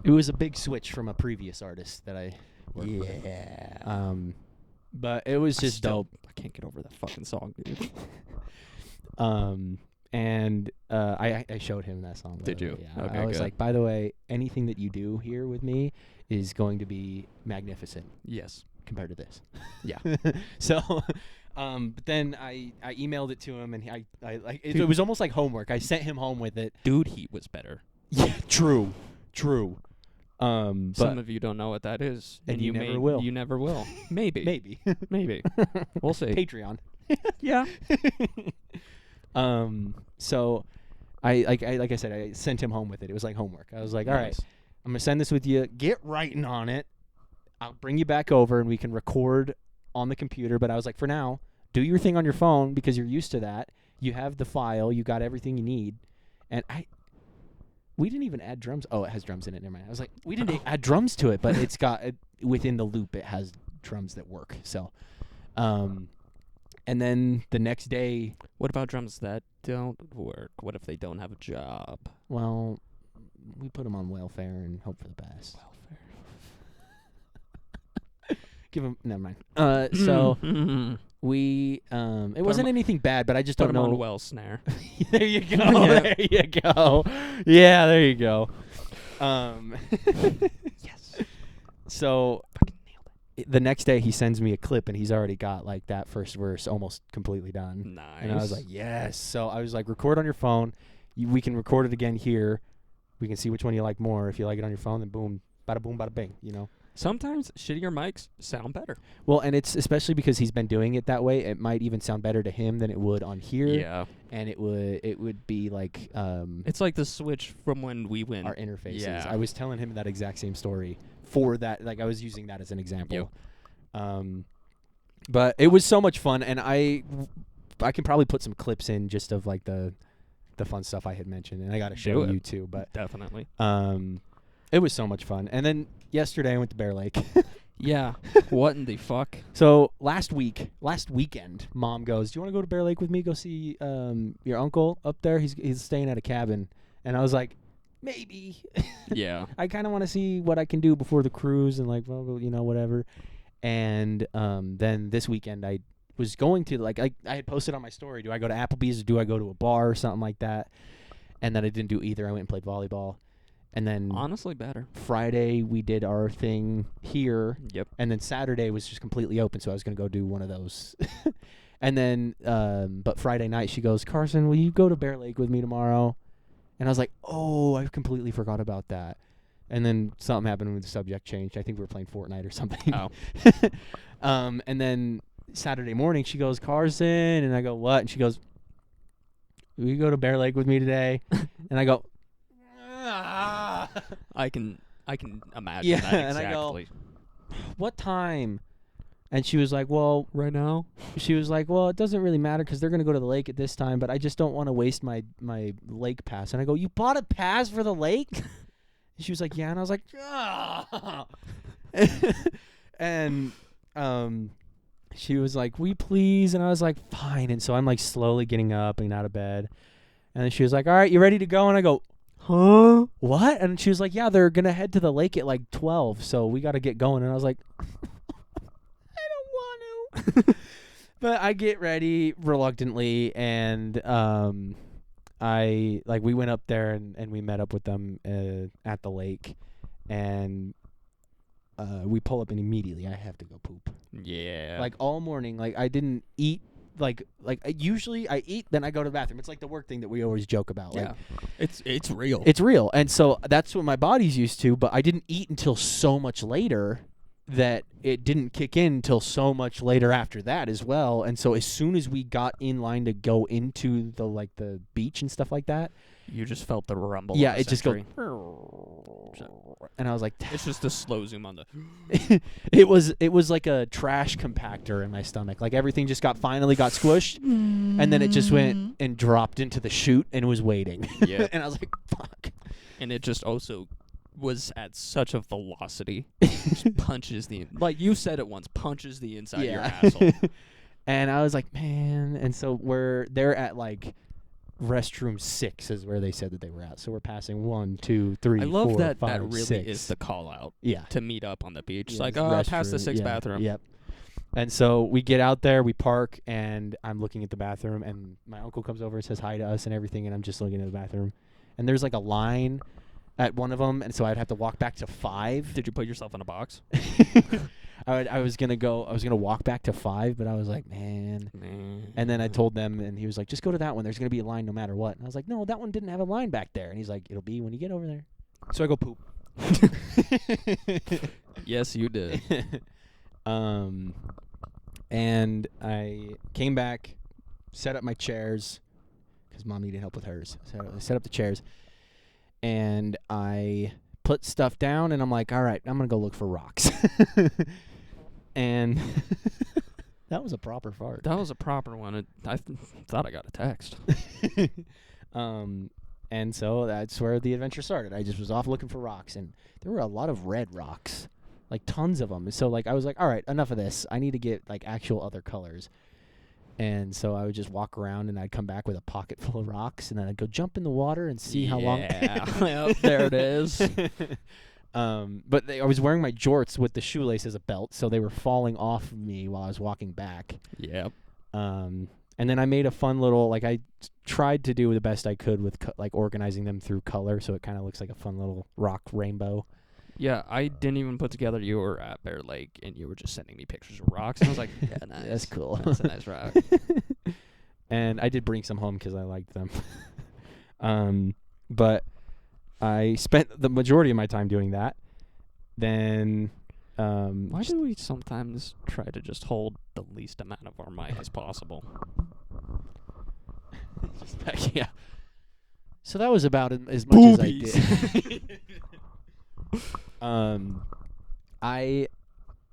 It was a big switch from a previous artist that I worked with. Yeah. But it was just dope. I can't get over that fucking song, dude. And I showed him that song. Did you? Yeah. Okay, I was good. like, by the way, anything that you do here with me is going to be magnificent Yes. compared to this. Yeah. So, but then I emailed it to him, and it was almost like homework. I sent him home with it. Dude, he was better. Yeah, true. Some But of you don't know what that is, and you never will. You never will. Maybe. Maybe. We'll see. Patreon. Yeah. So like I said, I sent him home with it. It was like homework. I was like, all right, Nice. I'm gonna send this with you. Get writing on it. I'll bring you back over and we can record on the computer. But I was like, for now, do your thing on your phone because you're used to that. You have the file. You got everything you need. And we didn't even add drums. Oh, it has drums in it. Never mind. I was like, we didn't add drums to it, but it's got within the loop. It has drums that work. So, and then the next day, What about drums that don't work? What if they don't have a job? well, we put them on welfare and hope for the best. Give them. Never mind. So we. It wasn't anything bad, but I just Put don't them know. on well snare. There you go. Yeah. There you go. Yeah, there you go. Yes. So the next day he sends me a clip and he's already got like that first verse almost completely done. Nice. And I was like, yes. So I was like, record on your phone. We can record it again here. We can see which one you like more. If you like it on your phone, then boom, bada boom, bada bing, you know? Sometimes shittier mics sound better. Well, and it's especially because he's been doing it that way. It might even sound better to him than it would on here. Yeah. And it would be like It's like the switch from when we went. our interfaces. Yeah. I was telling him that exact same story for that. Like I was using that as an example. But it was so much fun, and I can probably put some clips in just of like the fun stuff I had mentioned, and I got to show it. you too. But Definitely. it was so much fun. And then yesterday I went to Bear Lake. Yeah. What in the fuck? So last weekend, Mom goes, "Do you want to go to Bear Lake with me? Go see your uncle up there. He's staying at a cabin." And I was like, maybe. Yeah. I kind of want to see what I can do before the cruise and like, well, you know, whatever. And then this weekend I was going to like I had posted on my story, do I go to Applebee's or do I go to a bar or something like that? And then I didn't do either. I went and played volleyball. And then Honestly, better. Friday we did our thing here. Yep. And then Saturday was just completely open, so I was going to go do one of those. And then but Friday night she goes, "Carson, will you go to Bear Lake with me tomorrow?" And I was like, "Oh, I completely forgot about that." And then something happened when the subject changed. I think we were playing Fortnite or something. Oh. And then Saturday morning she goes, "Carson," and I go, "What?" And she goes, "Will you go to Bear Lake with me today?" And I go, "Ah." I can imagine Yeah, that and exactly. I go, "What time?" And she was like, "Well," right now? she was like, "Well, it doesn't really matter because they're going to go to the lake at this time, but I just don't want to waste my lake pass." And I go, "You bought a pass for the lake?" And she was like, "Yeah." And I was like, "Ah." And she was like, "We please," and I was like, "Fine." And so I'm like slowly getting up and out of bed, and then she was like, "All right, you ready to go?" And I go, "Huh? What?" And she was like, "Yeah, they're gonna head to the lake at like 12, so we got to get going." And I was like, "I don't want to." But I get ready reluctantly, and we went up there and we met up with them at the lake, and we pull up and immediately I have to go poop. Yeah. Like all morning, like I didn't eat. Usually I eat, then I go to the bathroom. It's like the work thing that we always joke about. Yeah. Like, It's real. it's real, and so that's what my body's used to. But I didn't eat until so much later that it didn't kick in until so much later after that as well. And so as soon as we got in line to go into the beach and stuff like that, You just felt the rumble. yeah, of the it just goes. century. And I was like, It's just a slow zoom on the. it was like a trash compactor in my stomach. Like everything just finally got squished, and then it just went and dropped into the chute and was waiting. Yeah. And I was like, fuck. And it just also was at such a velocity. Just punches like you said it once, punches the inside of your asshole. And I was like, man. And so they're at like restroom 6 is where they said that they were at. So we're passing 1, 2, 3, I love 4, that 5, that really 6. is the call out. Yeah. To meet up on the beach. Yeah, Like, this past the restroom, 6th yeah, bathroom. Yep. And so we get out there, we park, and I'm looking at the bathroom, and my uncle comes over and says hi to us and everything, and I'm just looking at the bathroom. And there's like a line at one of them, and so I'd have to walk back to 5. Did you put yourself in a box? I was gonna walk back to 5, but I was like, man. And then I told them, and he was like, just go to that one. There's gonna be a line no matter what. And I was like, no, that one didn't have a line back there. And he's like, it'll be when you get over there. So I go poop. Yes, you did. And I came back, set up my chairs, because Mom needed help with hers. So I set up the chairs, and I put stuff down, and I'm like, all right, I'm going to go look for rocks. And that was a proper fart. That was a proper one. I thought I got a text. And so that's where the adventure started. I just was off looking for rocks, and there were a lot of red rocks, like tons of them. So like I was like, all right, enough of this. I need to get like actual other colors. And so I would just walk around, and I'd come back with a pocket full of rocks, and then I'd go jump in the water and see how long. Yep, there it is. But I was wearing my jorts with the shoelace as a belt, so they were falling off of me while I was walking back. Yep. And then I made a fun little, like I tried to do the best I could with like organizing them through color, so it kind of looks like a fun little rock rainbow. Yeah, I didn't even put together you were at Bear Lake, and you were just sending me pictures of rocks. And I was like, yeah, nice. That's cool. That's a nice rock. And I did bring some home because I liked them. But I spent the majority of my time doing that. Then why do we sometimes try to just hold the least amount of our mic as possible? Yeah. So that was about as much as I did. I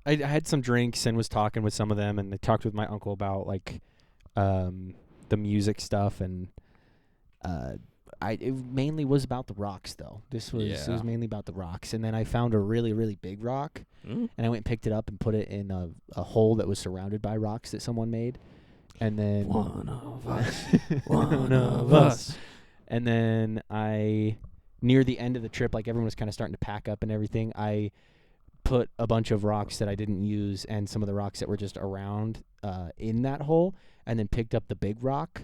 had some drinks and was talking with some of them, and I talked with my uncle about like the music stuff, and it mainly was about the rocks though. It was mainly about the rocks, and then I found a really, really big rock, and I went and picked it up and put it in a hole that was surrounded by rocks that someone made, and then one of us. And then near the end of the trip, like everyone was kind of starting to pack up and everything, I put a bunch of rocks that I didn't use and some of the rocks that were just around in that hole, and then picked up the big rock,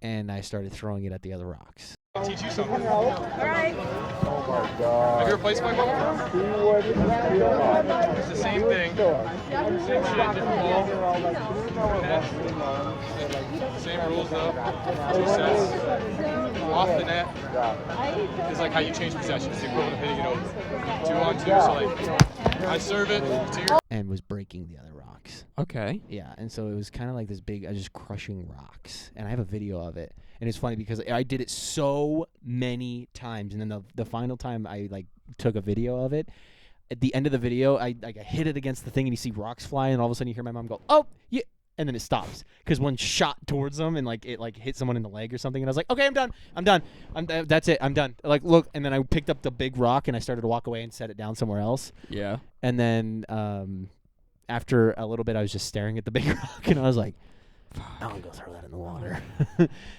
and I started throwing it at the other rocks. I'll teach you something. All right. Oh my God. Have you ever played Spike Ball? It's the same thing. Same shit, different ball. Net. Same rules though. 2 sets. Off the net is like how you change possessions. It's the equivalent of hitting it over. 2 on 2. So like I serve it to your. And was breaking the other rocks. Okay. Yeah, and so it was kind of like this big, just crushing rocks. And I have a video of it. And it's funny because I did it so many times. And then the final time I like took a video of it, at the end of the video, I hit it against the thing, and you see rocks fly, and all of a sudden you hear my mom go, "Oh, yeah." And then it stops because one shot towards them, and like it like hit someone in the leg or something. And I was like, "Okay, I'm done. That's it. I'm done." Like, look, and then I picked up the big rock and I started to walk away and set it down somewhere else. Yeah. And then after a little bit, I was just staring at the big rock, and I was like, I'm going to go throw that in the water.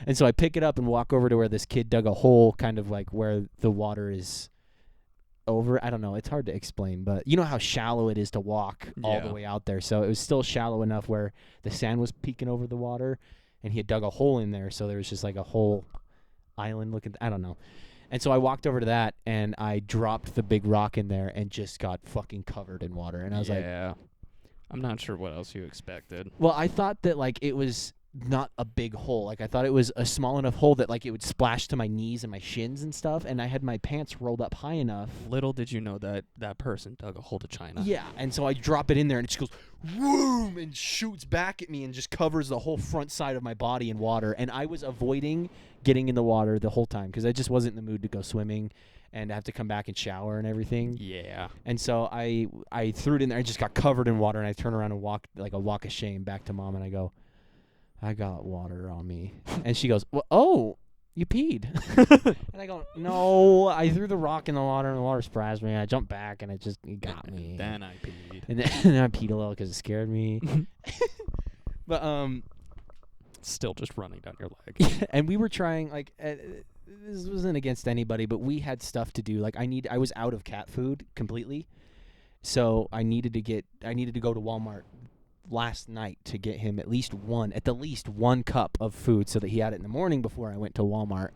And so I pick it up and walk over to where this kid dug a hole, kind of like where the water is over. I don't know. It's hard to explain, but you know how shallow it is to walk all the way out there. So it was still shallow enough where the sand was peeking over the water, and he had dug a hole in there. So there was just like a whole island looking. I don't know. And so I walked over to that, and I dropped the big rock in there and just got fucking covered in water. And I was like, I'm not sure what else you expected. well, I thought that, like, it was not a big hole. Like, I thought it was a small enough hole that, like, it would splash to my knees and my shins and stuff, and I had my pants rolled up high enough. Little did you know that that person dug a hole to China. Yeah, and so I drop it in there, and it just goes, whoom, and shoots back at me and just covers the whole front side of my body in water. And I was avoiding getting in the water the whole time because I just wasn't in the mood to go swimming and have to come back and shower and everything. Yeah. And so I threw it in there. I just got covered in water, and I turn around and walk like a walk of shame back to Mom, and I go, I got water on me. And she goes, well, oh, you peed. And I go, no, I threw the rock in the water, and the water splashed me. I jumped back, and it got me. Then I peed. And then I peed a little because it scared me. But Still just running down your leg. and we were trying, like, this wasn't against anybody, but we had stuff to do. Like, I was out of cat food completely, so I needed to go to Walmart last night to get him at least one cup of food so that he had it in the morning before I went to Walmart.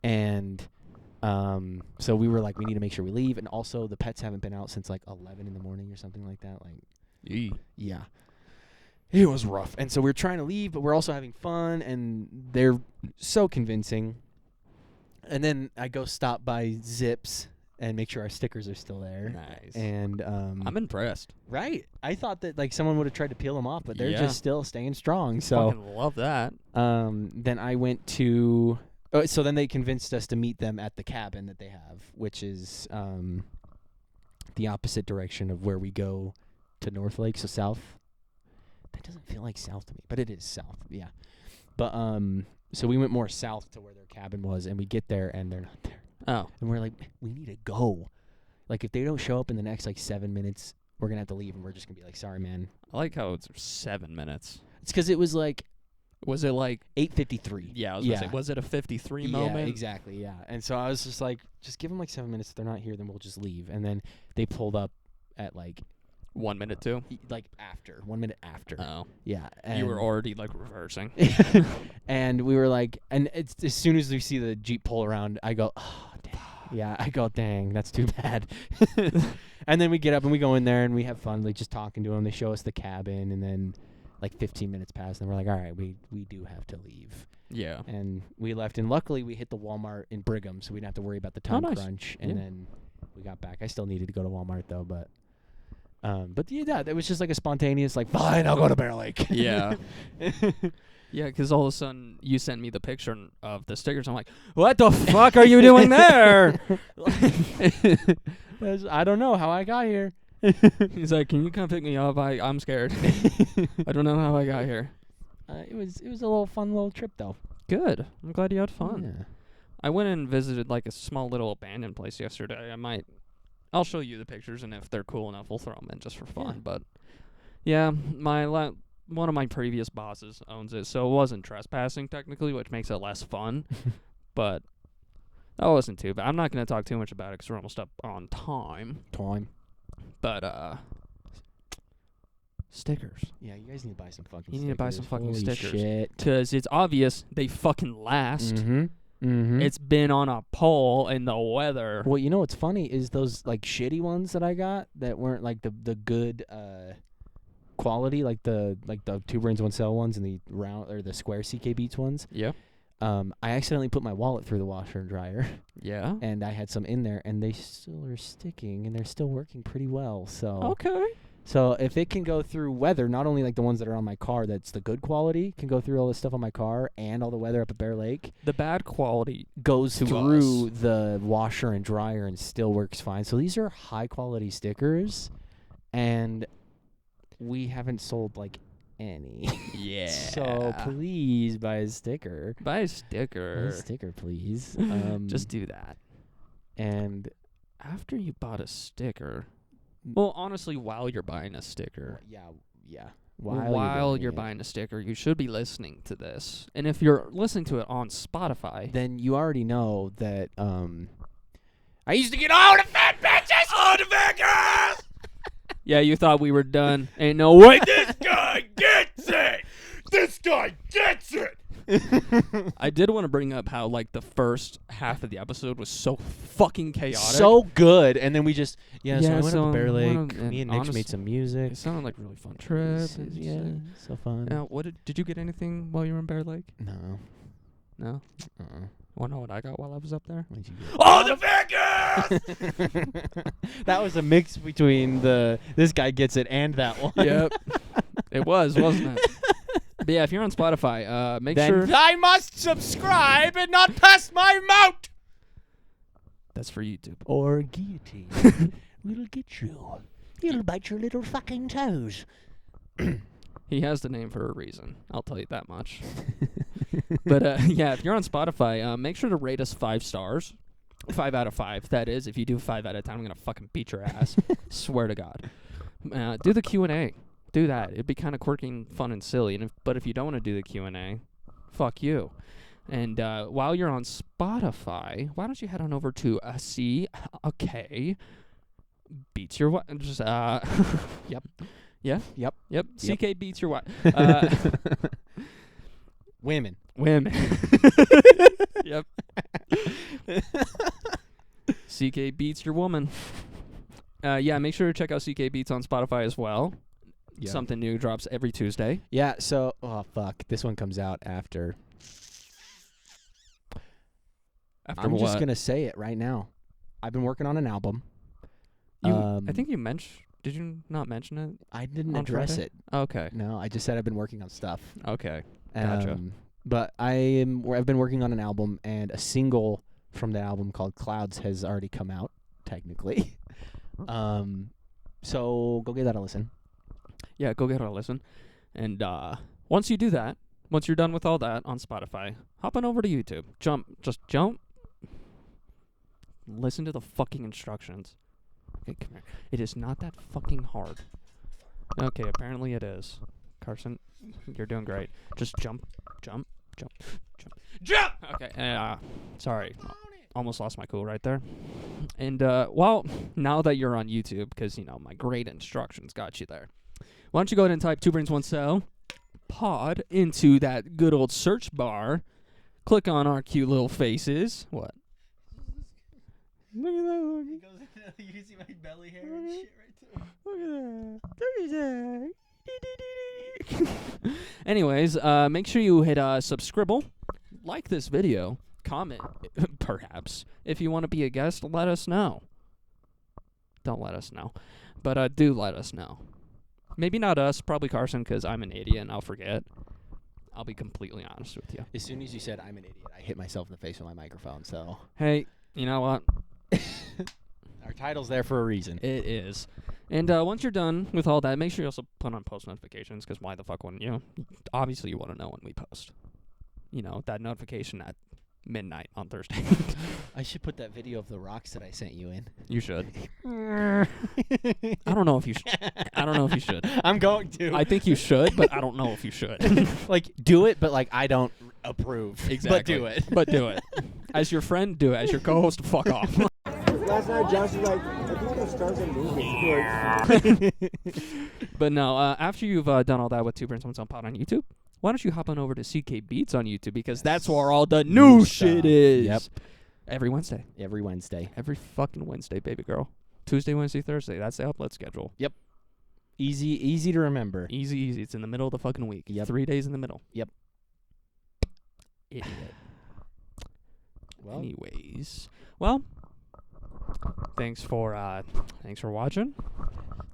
And so we were like, we need to make sure we leave, and also the pets haven't been out since like 11 in the morning or something like that. Like, yeah. It was rough. And so we're trying to leave, but we're also having fun, and they're so convincing. And then I go stop by Zips and make sure our stickers are still there. Nice. And I'm impressed. right. I thought that like someone would have tried to peel them off, but they're Yeah. just still staying strong. So Fucking love that. then I went to so then they convinced us to meet them at the cabin that they have, which is the opposite direction of where we go to North Lake, so south. That doesn't feel like south to me, but it is south. Yeah. But so we went more south to where their cabin was, and we get there and they're not there. Oh. And we're like, we need to go. Like, if they don't show up in the next like 7 minutes, we're gonna have to leave, and we're just gonna be like, sorry, man. I like how it's 7 minutes. It's because it was like Was it like 8:53. Yeah, I was gonna say, was it a 53 moment? Yeah, exactly. Yeah. And so I was just like, just give them like 7 minutes. If they're not here, then we'll just leave. And then they pulled up at like 1 minute too. like after 1 minute after. Oh. Yeah. You were already like reversing. And we were like, and it's as soon as we see the Jeep pull around, I go, oh, dang. Yeah, I go, dang, that's too bad. And then we get up and we go in there and we have fun, like just talking to them. They show us the cabin, and then like 15 minutes pass, and we're like, all right, we do have to leave. Yeah. And we left, and luckily we hit the Walmart in Brigham, so we didn't have to worry about the time nice. crunch. And Yeah. then we got back. I still needed to go to Walmart though, but yeah, it was just like a spontaneous, like, fine, I'll go to Bear Lake. Yeah. Yeah, because all of a sudden you sent me the picture of the stickers. I'm like, what the fuck are you doing there? I don't know how I got here. He's like, can you come pick me up? I'm scared. I don't know how I got here. It was a little fun little trip though. Good. I'm glad you had fun. Yeah. I went and visited like a small little abandoned place yesterday. I'll show you the pictures, and if they're cool enough, we'll throw them in just for fun. Yeah. But yeah, one of my previous bosses owns it, so it wasn't trespassing technically, which makes it less fun. But that wasn't too bad. I'm not going to talk too much about it because we're almost up on time. But stickers. Yeah, you guys need to buy some fucking You stickers. need to buy some fucking Holy stickers. Shit. Because it's obvious they fucking last. Mm-hmm. Mm-hmm. It's been on a pole in the weather. Well, you know what's funny is those like shitty ones that I got that weren't like the good quality, like the 2 brains 1 cell ones and the round or the square CK Beats ones. Yeah. I accidentally put my wallet through the washer and dryer. Yeah. And I had some in there, and they still are sticking, and they're still working pretty well. So Okay. So if it can go through weather, not only like the ones that are on my car, that's the good quality, can go through all the stuff on my car and all the weather up at Bear Lake, The bad quality. goes To through the washer and dryer and still works fine. So these are high quality stickers, and we haven't sold like any. Yeah. So please buy a sticker. Buy a Buy sticker. a sticker, please. Just do that. and After you bought a sticker, Well, honestly, while you're buying a sticker, yeah. while you're buying a sticker, you should be listening to this. And if you're listening to it on Spotify, then you already know that I used to get all the fat bitches. All the fat girls! yeah, you thought we were done. Ain't no way. This guy gets it! This guy gets it! I did want to bring up how, like, the first half of the episode was so fucking chaotic. So good, and then we just so I went so up to Bear Lake. one of- Me and and Mitch made some music. It sounded like a really fun trip. Yeah, so fun. What did you get anything while you were in Bear Lake? No. No. Want to know what I got while I was up there? What'd you All the fat girls! get? That was a mix between this guy gets it and that one. Yep. It was, wasn't it? But yeah, if you're on Spotify, make sure I must subscribe and not pass my mouth. that's for YouTube. Or guillotine will get you. It'll bite your little fucking toes. He has the name for a reason. I'll tell you that much. But yeah, if you're on Spotify, make sure to rate us 5 stars. 5 out of 5, that is. If you do 5 out of 10, I'm going to fucking beat your ass. Swear to God. Do the Q&A. Do that. It'd be kind of quirky and fun and silly. But if you don't want to do the Q&A, fuck you. And while you're on Spotify, why don't you head on over to CK Beats Your Wife. Just, yep. Yeah? Yep. Yep. CK Beats Your Wife. Women. Yep. CK Beats Your Woman. Yeah, make sure to check out CK Beats on Spotify as well. Yep. Something new drops every Tuesday. Yeah, so, this one comes out after. I'm just going to say it right now. I've been working on an album. I think you mentioned. Did you not mention it? I didn't on address Friday? it. Okay. No, I just said I've been working on stuff. Okay. Gotcha. But I've been working on an album, and a single from the album called Clouds has already come out, technically. So go give that a listen. Yeah, go get a listen. And once you do that, once you're done with all that on Spotify, hop on over to YouTube. Just jump. Listen to the fucking instructions. Okay, come here. It is not that fucking hard. Okay, apparently it is. Carson, you're doing great. Just jump. Okay, sorry. Almost lost my cool right there. And, now that you're on YouTube, because, my great instructions got you there, why don't you go ahead and type 2 Brains 1 Cell pod into that good old search bar. Click on our cute little faces. What? Look at that. You can see my belly hair and shit right Look at that. Anyways, make sure you hit subscribe, like this video, comment, perhaps. If you want to be a guest, let us know. Don't let us know. But do let us know. Maybe not us, probably Carson, because I'm an idiot and I'll forget. I'll be completely honest with you. As soon as you said I'm an idiot, I hit myself in the face with my microphone, so. Hey, you know what? Our title's there for a reason. It is. And once you're done with all that, make sure you also put on post notifications, because why the fuck wouldn't you? Obviously, you want to know when we post. That notification at midnight on Thursday. I should put that video of the rocks that I sent you in. You should. I don't know if you should. I don't know if you should. I'm going to. I think you should, but I don't know if you should. Like, do it, but, I don't approve. Exactly. But do it. But do it. As your friend, do it. As your co-host, fuck off. Last night, Josh was like, I think we're going to start a movie. But no, after you've done all that with 2 Brains 1 Cell pod on YouTube, why don't you hop on over to CK Beats on YouTube, because that's where all the new shit is. Yep. Every Wednesday. Every Wednesday. Every fucking Wednesday, baby girl. Tuesday, Wednesday, Thursday. That's the upload schedule. Yep. Easy to remember. Easy. It's in the middle of the fucking week. Yep. 3 days in the middle. Yep. Idiot. Well, Anyways. Thanks for watching.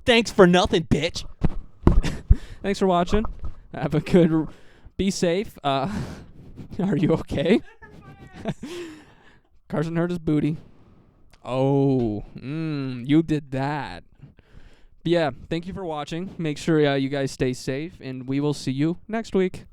thanks for nothing, bitch. Thanks for watching. Have a good be safe. Are you okay? Carson hurt his booty. Oh, you did that. But yeah, thank you for watching. Make sure you guys stay safe, and we will see you next week.